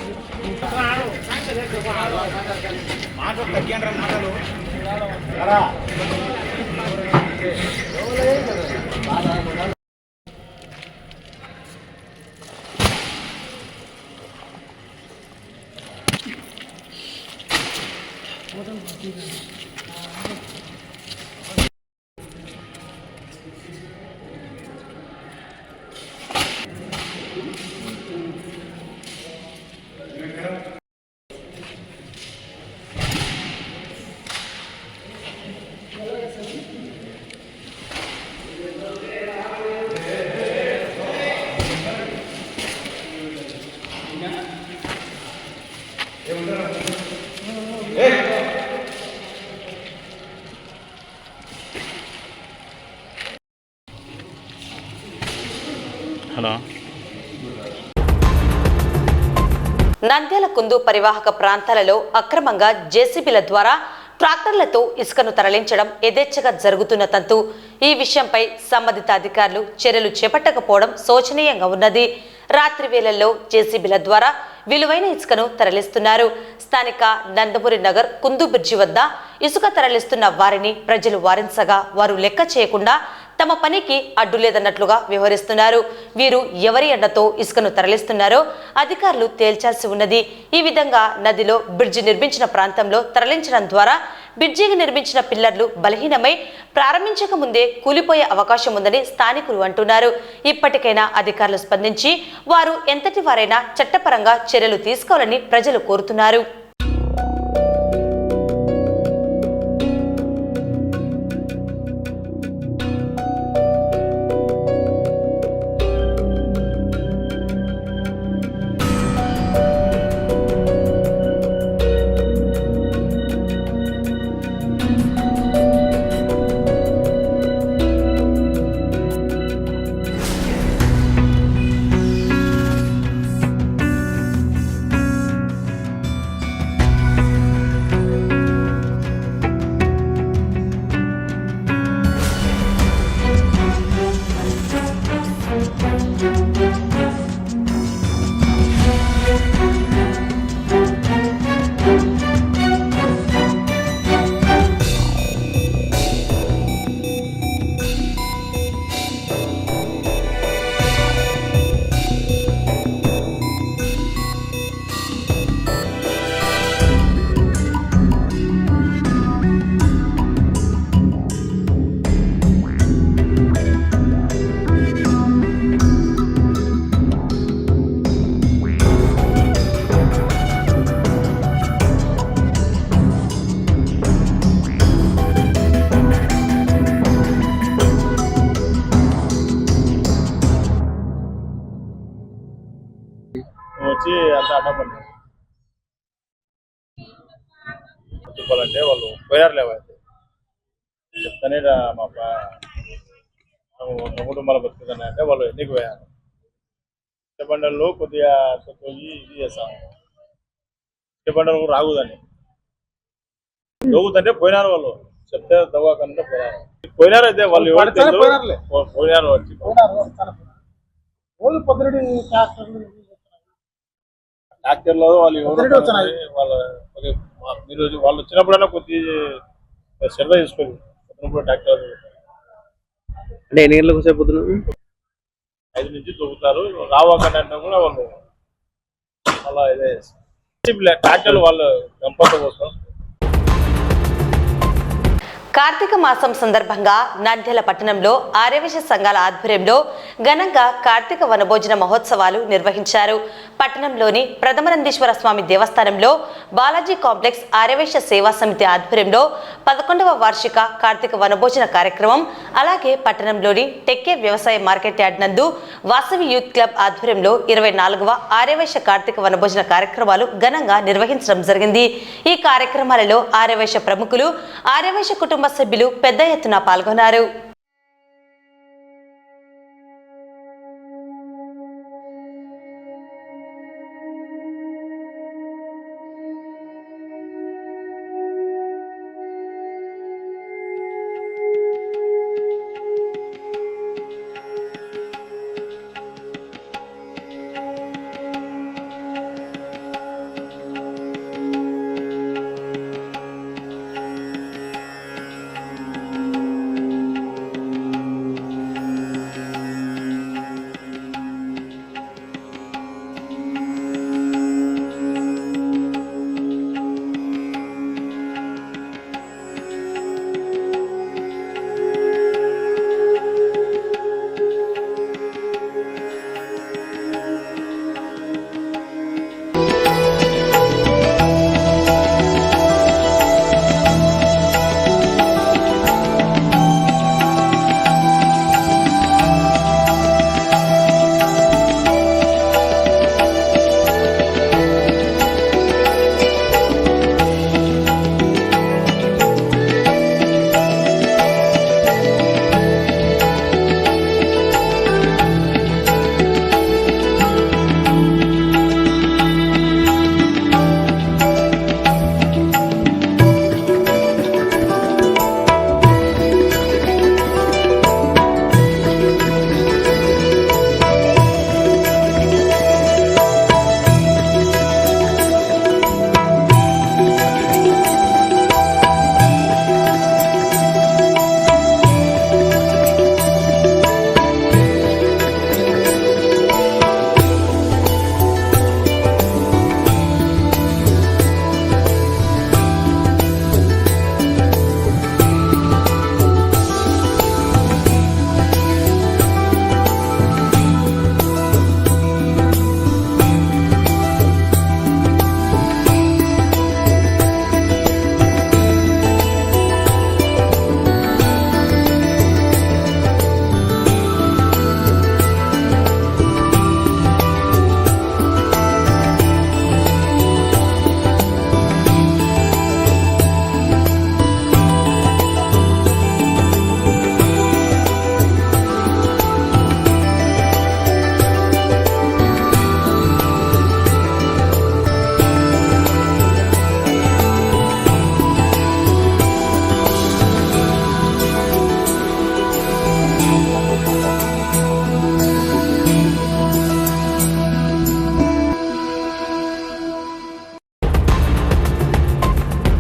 [SPEAKER 1] నంద్యాల కుందు పరివాహక ప్రాంతాలలో అక్రమంగా జేసీబీల ద్వారా ట్రాక్టర్లతో ఇసుకను తరలించడం యథేచ్ఛగా జరుగుతున్న తంతు. ఈ విషయంపై సంబంధిత అధికారులు చర్యలు చేపట్టకపోవడం శోచనీయంగా ఉన్నది. రాత్రి వేళల్లో జేసీబీల ద్వారా విలువైన ఇసుకను తరలిస్తున్నారు. స్థానిక నందమూరి నగర్ కుందు బ్రిడ్జి వద్ద ఇసుక తరలిస్తున్న వారిని ప్రజలు వారించగా వారు లెక్క చేయకుండా తమ పనికి అడ్డు లేదన్నట్లుగా వ్యవహరిస్తున్నారు. వీరు ఎవరి అండతో ఇసుకను తరలిస్తున్నారో అధికారులు తేల్చాల్సి ఉన్నది. ఈ విధంగా నదిలో బ్రిడ్జి నిర్మించిన ప్రాంతంలో తరలించడం ద్వారా బ్రిడ్జికి నిర్మించిన పిల్లర్లు బలహీనమై ప్రారంభించక ముందే కూలిపోయే అవకాశం ఉందని స్థానికులు అంటున్నారు. ఇప్పటికైనా అధికారులు స్పందించి వారు ఎంతటి వారైనా చట్టపరంగా చర్యలు తీసుకోవాలని ప్రజలు కోరుతున్నారు.
[SPEAKER 14] వచ్చి అంత అడ్డపడ్డారు. చెప్పాలంటే వాళ్ళు పోయారు లేవైతే చెప్తానే మా కుటుంబాలు బతుకుతున్నాయి అంటే వాళ్ళు ఎన్నికి పోయారు. బండల్లో కొద్దిగా పోయి ఇది చేస్తాము. బండలు రాగుదని దొవ్వుతంటే పోయినారు. వాళ్ళు చెప్తే దవ్వకంటే పోయినారు. అయితే వాళ్ళు పోయినారు వచ్చి ట్రాక్టర్లో వాళ్ళు మీరు వాళ్ళు వచ్చినప్పుడైనా కొద్ది శ్రద్ధ తీసుకోండి. ట్రాక్టర్
[SPEAKER 11] అంటే ఎన్ని గంటలకు వచ్చేపోతున్నారు?
[SPEAKER 14] 5 నుంచి దొరుకుతారు. రావకంటే కూడా వాళ్ళు అలా ఇదే ట్రాక్టర్లు వాళ్ళు గంపంతో కోసం.
[SPEAKER 1] కార్తీక మాసం సందర్భంగా నంద్యాల పట్టణంలో ఆర్యవైశ్య సంఘాల ఆధ్వర్యంలో ఘనంగా కార్తీక వనభోజన మహోత్సవాలు నిర్వహించారు. పట్టణంలోని ప్రథమనందీశ్వర స్వామి దేవస్థానంలో బాలాజీ కాంప్లెక్స్ ఆర్యవైశ్య సేవా సమితి ఆధ్వర్యంలో 11వ వార్షిక కార్తీక వనభోజన కార్యక్రమం, అలాగే పట్టణంలోని టెక్కే వ్యవసాయ మార్కెట్ యార్డ్ నందు వాసవి యూత్ క్లబ్ ఆధ్వర్యంలో 24వ ఆర్యవైశ్య కార్తీక వనభోజన కార్యక్రమాలు ఘనంగా నిర్వహించడం జరిగింది. ఈ కార్యక్రమాలలో ఆర్యవైశ్య ప్రముఖులు, ఆర్యవైశ్య కుటుంబ సభ్యులు పెద్ద ఎత్తున పాల్గొన్నారు.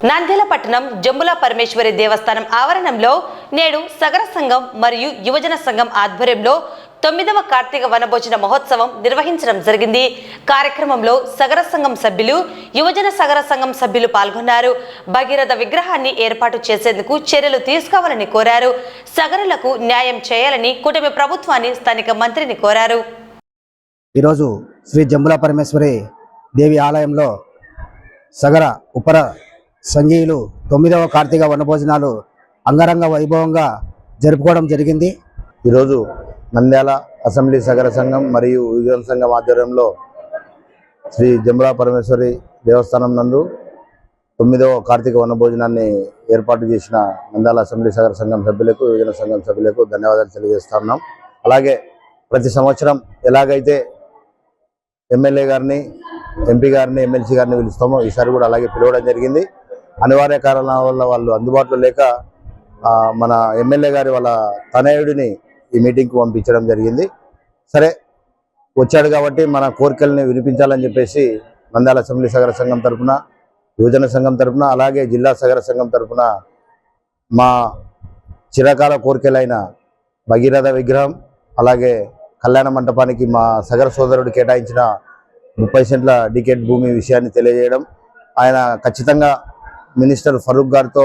[SPEAKER 1] నంద్యాల పట్టణం జంబుల పరమేశ్వరి దేవస్థానం ఆవరణంలో నేడు సగర సంఘం మరియు యువజన సంఘం ఆధ్వర్యంలో 9వ కార్తీక వనభోజన మహోత్సవం నిర్వహించడం జరిగింది. కార్యక్రమంలో సగర సంఘం సభ్యులు, యువజన సగర సంఘం సభ్యులు పాల్గొన్నారు. భగీరథ విగ్రహాన్ని ఏర్పాటు చేసేందుకు చర్యలు తీసుకోవాలని కోరారు. సగరులకు న్యాయం చేయాలని కూటమి ప్రభుత్వాన్ని స్థానిక మంత్రిని కోరారు.
[SPEAKER 15] ఈరోజు శ్రీ జంబుల పరమేశ్వరి దేవి ఆలయంలో సగర ఉపర సంఘీయులు 9వ కార్తీక వనభోజనాలు అంగరంగ వైభవంగా జరుపుకోవడం జరిగింది.
[SPEAKER 3] ఈరోజు నంద్యాల అసెంబ్లీ సగర సంఘం మరియు యువజన సంఘం ఆధ్వర్యంలో శ్రీ జంబుల పరమేశ్వరి దేవస్థానం నందు 9వ కార్తీక వనభోజనాన్ని ఏర్పాటు చేసిన నంద్యాల అసెంబ్లీ సగర సంఘం సభ్యులకు, యువజన సంఘం సభ్యులకు ధన్యవాదాలు తెలియజేస్తున్నాం. అలాగే ప్రతి సంవత్సరం ఎలాగైతే ఎమ్మెల్యే గారిని, ఎంపీ గారిని, ఎమ్మెల్సీ గారిని పిలుస్తామో ఈసారి కూడా అలాగే పిలవడం జరిగింది. అనివార్య కారణాల వల్ల వాళ్ళు అందుబాటులో లేక మన ఎమ్మెల్యే గారి వాళ్ళ తనయుడిని ఈ మీటింగ్కి పంపించడం జరిగింది. సరే వచ్చాడు కాబట్టి మన కోరికల్ని వినిపించాలని చెప్పేసి నంద్యాల అసెంబ్లీ సగర సంఘం తరఫున, యువజన సంఘం తరఫున, అలాగే జిల్లా సగర సంఘం తరఫున మా చిరకాల కోరికలైన భగీరథ విగ్రహం, అలాగే కళ్యాణ మంటపానికి మా సగర సోదరుడు కేటాయించిన 30 సెంట్ల డికెట్ భూమి విషయాన్ని తెలియజేయడం, ఆయన ఖచ్చితంగా మినిస్టర్ ఫరూక్ గారితో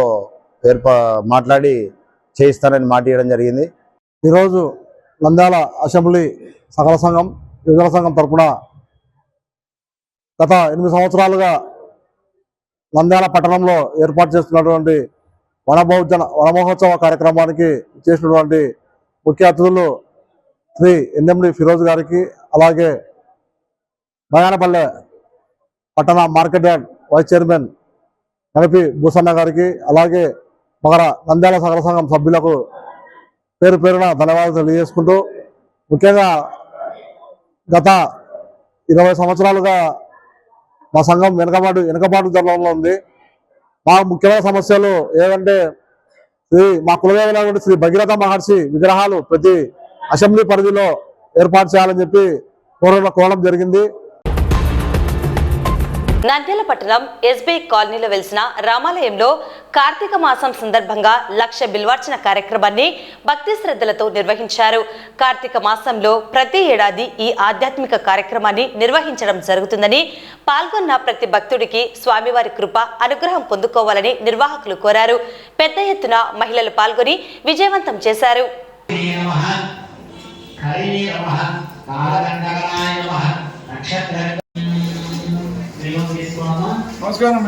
[SPEAKER 3] మాట్లాడి చేయిస్తానని మాట ఇవ్వడం జరిగింది.
[SPEAKER 4] ఈరోజు నంద్యాల అసెంబ్లీ సకల సంఘం, యువజన సంఘం తరఫున గత 8 సంవత్సరాలుగా నంద్యాల పట్టణంలో ఏర్పాటు చేస్తున్నటువంటి వనమహోత్సవ కార్యక్రమానికి చేసినటువంటి ముఖ్య అతిథులు శ్రీ ఎన్ఎండి ఫిరోజ్ గారికి, అలాగే బయానపల్లె పట్టణ మార్కెట్ యార్డ్ వైస్ చైర్మన్ కనిపి భూసన్న గారికి, అలాగే మగర నంద్యాల సగర సంఘం సభ్యులకు పేరు పేరున ధన్యవాదాలు తెలియజేసుకుంటూ, ముఖ్యంగా గత 20 సంవత్సరాలుగా మా సంఘం వెనుకబాటు ధర్మంలో ఉంది. మా ముఖ్యమైన సమస్యలు ఏమంటే మా కులదేవులైనటువంటి శ్రీ భగీరథ మహర్షి విగ్రహాలు ప్రతి అసెంబ్లీ పరిధిలో ఏర్పాటు చేయాలని చెప్పి కోరడం జరిగింది.
[SPEAKER 1] నంద్యాల పట్టణం ఎస్బీఐ కాలనీలో వెలిసిన రామాలయంలో కార్తీక మాసం సందర్భంగా 1,00,000 బిల్వార్చన కార్యక్రమాన్ని భక్తి శ్రద్ధలతో నిర్వహించారు. కార్తీక మాసంలో ప్రతి ఏడాది ఈ ఆధ్యాత్మిక కార్యక్రమాన్ని నిర్వహించడం జరుగుతుందని, పాల్గొన్న ప్రతి భక్తుడికి స్వామివారి కృప, అనుగ్రహం పొందుకోవాలని నిర్వాహకులు కోరారు. పెద్ద ఎత్తున మహిళలు పాల్గొని విజయవంతం చేశారు.
[SPEAKER 5] నమస్కారం.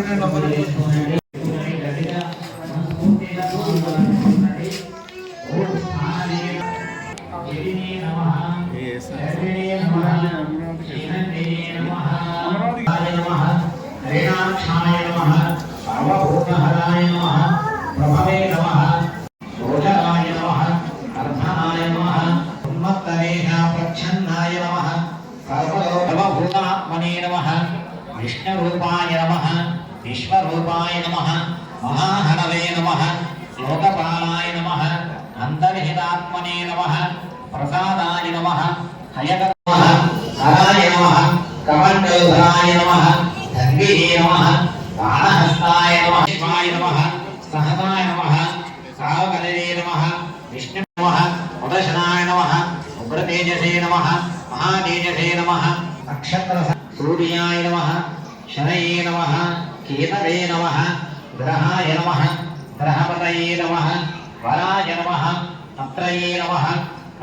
[SPEAKER 16] విష్ణురూపాయ నమః, విశ్వరూపాయ నమః, మహాహనవే నమః, లోకపాలాయ నమః, అంతర్హితాత్మనే నమః, ప్రసాదాయ నమః, హరాయ నమః, కమండోధరాయ నమః, ధన్వే నమః, బాణహస్తాయ నమః, శివాయ నమః, సహసాయ నమః, సావకలవే నమః, విష్ణు నమః, ఉదశనాయ నమః, ఉగ్రతేజసే నమః, మహాతేజసే నమః, నక్షత్ర సూర్యాయ నమః, శనయే నమః, కేతవే నమః, గ్రహాయ నమః, గ్రహపతయే నమః, వరాయ నమః, అత్రయే నమః,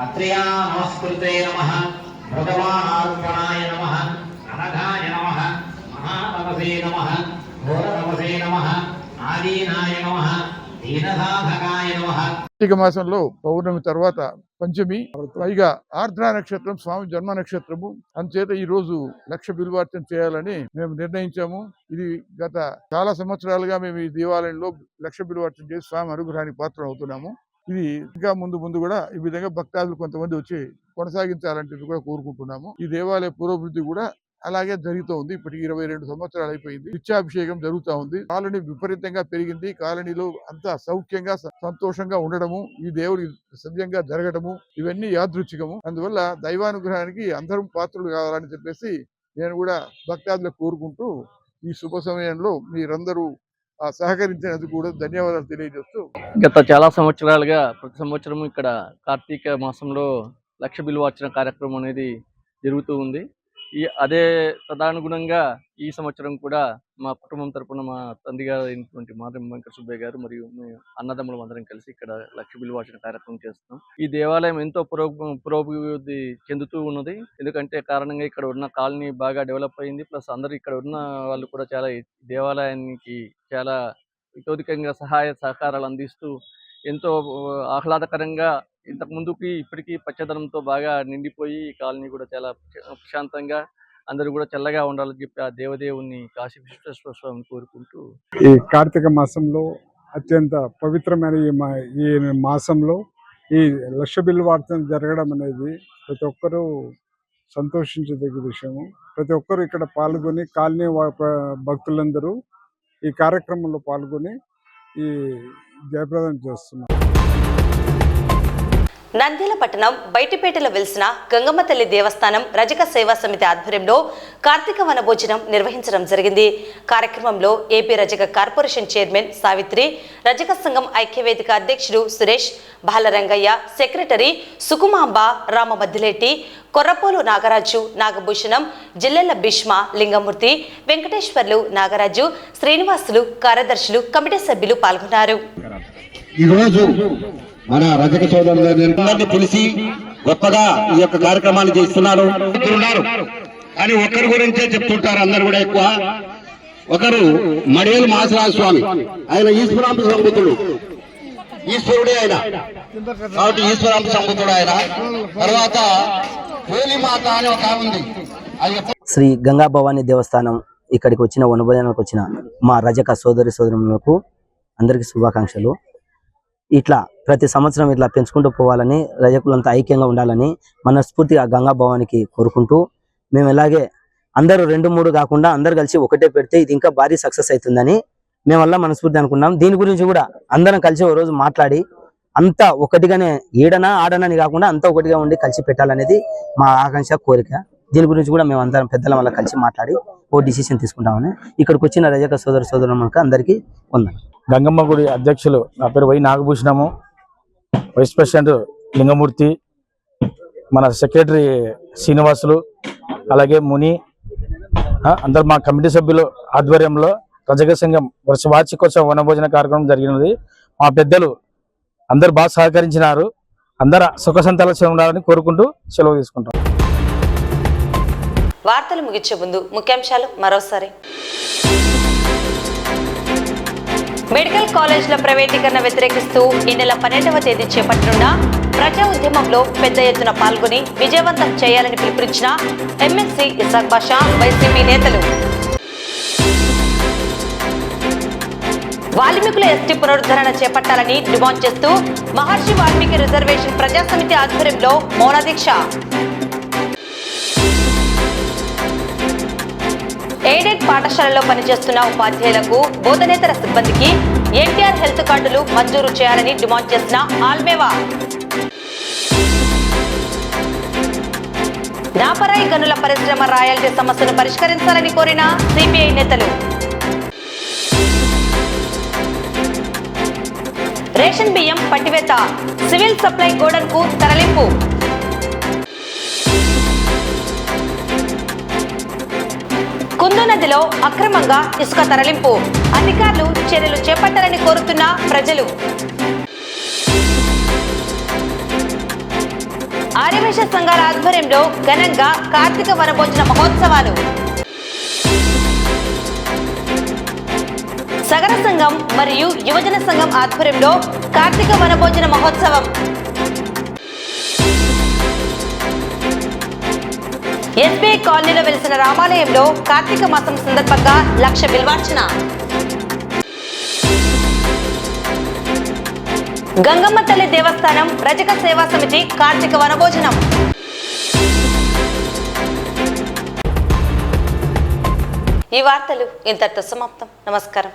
[SPEAKER 16] అత్రయా నమస్కృతే నమః, భగవానార్పణాయ నమః, అనఘాయ నమః, మహాతపసే నమః, ఘోరతపసే నమః, ఆదీనాయ నమః, దీనసాధకాయ నమః.
[SPEAKER 5] కార్తీక మాసంలో పౌర్ణమి తర్వాత పంచమి, పైగా ఆర్ద్ర నక్షత్రం స్వామి జన్మ నక్షత్రము. అందుచేత ఈ రోజు 1,00,000 బిల్వార్చన చేయాలని మేము నిర్ణయించాము. ఇది గత చాలా సంవత్సరాలుగా మేము ఈ దేవాలయంలో 1,00,000 బిల్వార్చన చేసి స్వామి అనుగ్రహానికి పాత్ర అవుతున్నాము. ఇది ఇంకా ముందు కూడా ఈ విధంగా భక్తాదులు కొంతమంది వచ్చి కొనసాగించాలంటే కూడా కోరుకుంటున్నాము. ఈ దేవాలయ పురోభివృద్ధి కూడా అలాగే జరుగుతూ ఉంది. ఇప్పటికి 22 సంవత్సరాలు అయిపోయింది. నిత్యాభిషేకం జరుగుతూ ఉంది. కాలనీ విపరీతంగా పెరిగింది. కాలనీలో అంతా సౌఖ్యంగా సంతోషంగా ఉండడము, ఈ దేవుడి సవ్యంగా జరగడము ఇవన్నీ యాదృచ్ఛికము. అందువల్ల దైవానుగ్రహానికి అందరం పాత్రలు కావాలని చెప్పేసి నేను కూడా భక్తాదులకు కోరుకుంటూ ఈ శుభ సమయంలో మీరందరూ
[SPEAKER 14] సహకరించినందుకు కూడా ధన్యవాదాలు తెలియజేస్తూ,
[SPEAKER 17] గత చాలా సంవత్సరాలుగా ప్రతి సంవత్సరం ఇక్కడ కార్తీక మాసంలో లక్ష బిల్వార్చన కార్యక్రమం అనేది జరుగుతూ ఉంది. అదే తదనుగుణంగా ఈ సంవత్సరం కూడా మా కుటుంబం తరపున మా తండ్రి గారు అయినటువంటి మాధవ వెంకట సుబ్బయ్య గారు మరియు అన్నదమ్ములు అందరం కలిసి ఇక్కడ లక్ష బిల్వార్చన కార్యక్రమం చేస్తున్నాం. ఈ దేవాలయం ఎంతో పురోభివృద్ధి చెందుతూ ఉన్నది. ఎందుకంటే కారణంగా ఇక్కడ ఉన్న కాలనీ బాగా డెవలప్ అయింది. ప్లస్ అందరూ ఇక్కడ ఉన్న వాళ్ళు కూడా చాలా దేవాలయానికి చాలా ఇతోధికంగా సహాయ సహకారాలు అందిస్తూ ఎంతో ఆహ్లాదకరంగా ఇంతకు ముందుకి ఇప్పటికీ పచ్చదనంతో బాగా నిండిపోయి ఈ కాలనీ కూడా చాలా ప్రశాంతంగా అందరూ కూడా చల్లగా ఉండాలని చెప్పి ఆ దేవదేవుని కాశీ విశ్వేశ్వర స్వామిని కోరుకుంటూ,
[SPEAKER 4] ఈ కార్తీక మాసంలో అత్యంత పవిత్రమైన ఈ మాసంలో ఈ లక్ష బిల్వార్చన జరగడం అనేది ప్రతి ఒక్కరూ సంతోషించదగ్గ విషయము. ప్రతి ఒక్కరు ఇక్కడ పాల్గొని కాలనీ భక్తులందరూ ఈ కార్యక్రమంలో పాల్గొని ఈ జయప్రదం చేస్తున్నారు.
[SPEAKER 1] నంద్యాల పట్టణం బయటిపేటలో వెలిసిన గంగమ్మ తల్లి దేవస్థానం రజక సేవా సమితి ఆధ్వర్యంలో కార్తీక వనభోజనం నిర్వహించడం జరిగింది. కార్యక్రమంలో ఏపీ రజక కార్పొరేషన్ చైర్మన్ సావిత్రి, రజక సంఘం ఐక్యవేదిక అధ్యక్షుడు సురేష్, బాలరంగయ్య, సెక్రటరీ సుకుమాంబ, రామమద్దిలేటి, కొర్రపోలు నాగరాజు, నాగభూషణం, జిల్లెల భీష్మ, లింగమూర్తి, వెంకటేశ్వర్లు, నాగరాజు, శ్రీనివాసులు, కార్యదర్శులు, కమిటీ సభ్యులు పాల్గొన్నారు.
[SPEAKER 18] మన రజక సోదరులందరినీ పిలిచి గొప్పగా ఈ యొక్క కార్యక్రమాన్ని చేస్తున్నారు అని ఒక్కరి గురించే చెప్తుంటారు అందరు కూడా. ఎక్కువ ఒకరు మడేలు మాసరాజ స్వామి, ఆయన ఈశ్వరాంబ సంబుతుడు, ఈశ్వరుడే ఆయన కాబట్టి ఈశ్వరాంబ సంబుతుడు ఆయన. తర్వాత వేలిమాత అని ఒక ఉంది.
[SPEAKER 15] శ్రీ గంగా భవానీ దేవస్థానం ఇక్కడికి వచ్చిన వనభోజనానికి వచ్చిన మా రజక సోదరులకు అందరికీ శుభాకాంక్షలు. ఇట్లా ప్రతి సంవత్సరం ఇట్లా పెంచుకుంటూ పోవాలని, రజకులంతా ఐక్యంగా ఉండాలని మనస్ఫూర్తిగా గంగా భవానికి కోరుకుంటూ, మేము ఇలాగే అందరూ 2-3 కాకుండా అందరు కలిసి ఒకటే పెడితే ఇది ఇంకా భారీ సక్సెస్ అవుతుందని మేము వల్ల మనస్ఫూర్తి అనుకున్నాం. దీని గురించి కూడా అందరం కలిసి ఓ రోజు మాట్లాడి అంతా ఒకటిగానే ఆడనని కాకుండా అంతా ఒకటిగా ఉండి కలిసి పెట్టాలనేది మా ఆకాంక్ష, కోరిక. దీని గురించి కూడా మేము అందరం పెద్దల వల్ల కలిసి మాట్లాడి ఓ డిసిషన్ తీసుకుంటామని ఇక్కడికి వచ్చిన రజక సోదరులకు అందరికీ వందనాలు.
[SPEAKER 3] గంగమ్మ గుడి అధ్యక్షులు నా పేరు వై నాగభూషణము, వైస్ ప్రెసిడెంట్ లింగమూర్తి, మన సెక్రటరీ శ్రీనివాసులు, అలాగే ముని, అందరు మా కమిటీ సభ్యులు ఆధ్వర్యంలో రజక సంఘం వార్షికోత్సవ వనభోజన కార్యక్రమం జరిగినది. మా పెద్దలు అందరు బాగా సహకరించినారు. అందరూ సుఖ సంతోషాలు ఉండాలని కోరుకుంటూ సెలవు తీసుకుంటాం.
[SPEAKER 1] వార్తలు ముగించే ముందు ముఖ్యాంశాలు మరోసారి. మెడికల్ కాలేజీల ప్రైవేటీకరణ వ్యతిరేకిస్తూ ఈ నెల 12వ తేదీ చేపట్టనున్న ప్రజా ఉద్యమంలో పెద్ద ఎత్తున పాల్గొని విజయవంతం చేయాలని పిలుపునిచ్చిన ఎమ్మెల్సీ ఇసాక్ బాషా, వైసీపీ నేతలు. వాల్మీకుల ఎస్టీ పునరుద్ధరణ చేపట్టాలని డిమాండ్ చేస్తూ మహర్షి వాల్మీకి రిజర్వేషన్ ప్రజా సమితి ఆధ్వర్యంలో మౌన దీక్ష. ఎయిడెడ్ పాఠశాలలో పనిచేస్తున్న ఉపాధ్యాయులకు, బోధనేతర సిబ్బందికి ఎన్టీఆర్ హెల్త్ కార్డులు మంజూరు చేయాలని డిమాండ్ చేసిన ఆల్మేవా. నాపరాయి గనుల పరిశ్రమ రాయల్టీ సమస్యను పరిష్కరించాలని కోరిన సిపిఐ నేతలు. రేషన్ బియ్యం పట్టివేత, సివిల్ సప్లై గోడౌన్కు తరలింపు. కుందు నదిలో అక్రమంగా ఇసుక తరలింపు, అధికారులు చర్యలు చేపట్టాలని కోరుతున్న ప్రజలు. ఆర్యవైశ్య సంఘాల ఆధ్వర్యంలో ఘనంగా కార్తీక వనభోజన మహోత్సవాలు. సగర సంఘం మరియు యువజన సంఘం ఆధ్వర్యంలో కార్తీక వనభోజన మహోత్సవం. ఎస్బీఐ కాలనీలో వెలిసిన రామాలయంలో కార్తీక మాసం సందర్భంగా లక్ష బిల్వార్చన. గంగమ్మ తల్లి దేవస్థానం రజక సేవా సమితి కార్తీక వనభోజనం. ఈ వార్తలు ఇంతటితో సమాప్తం. నమస్కారం.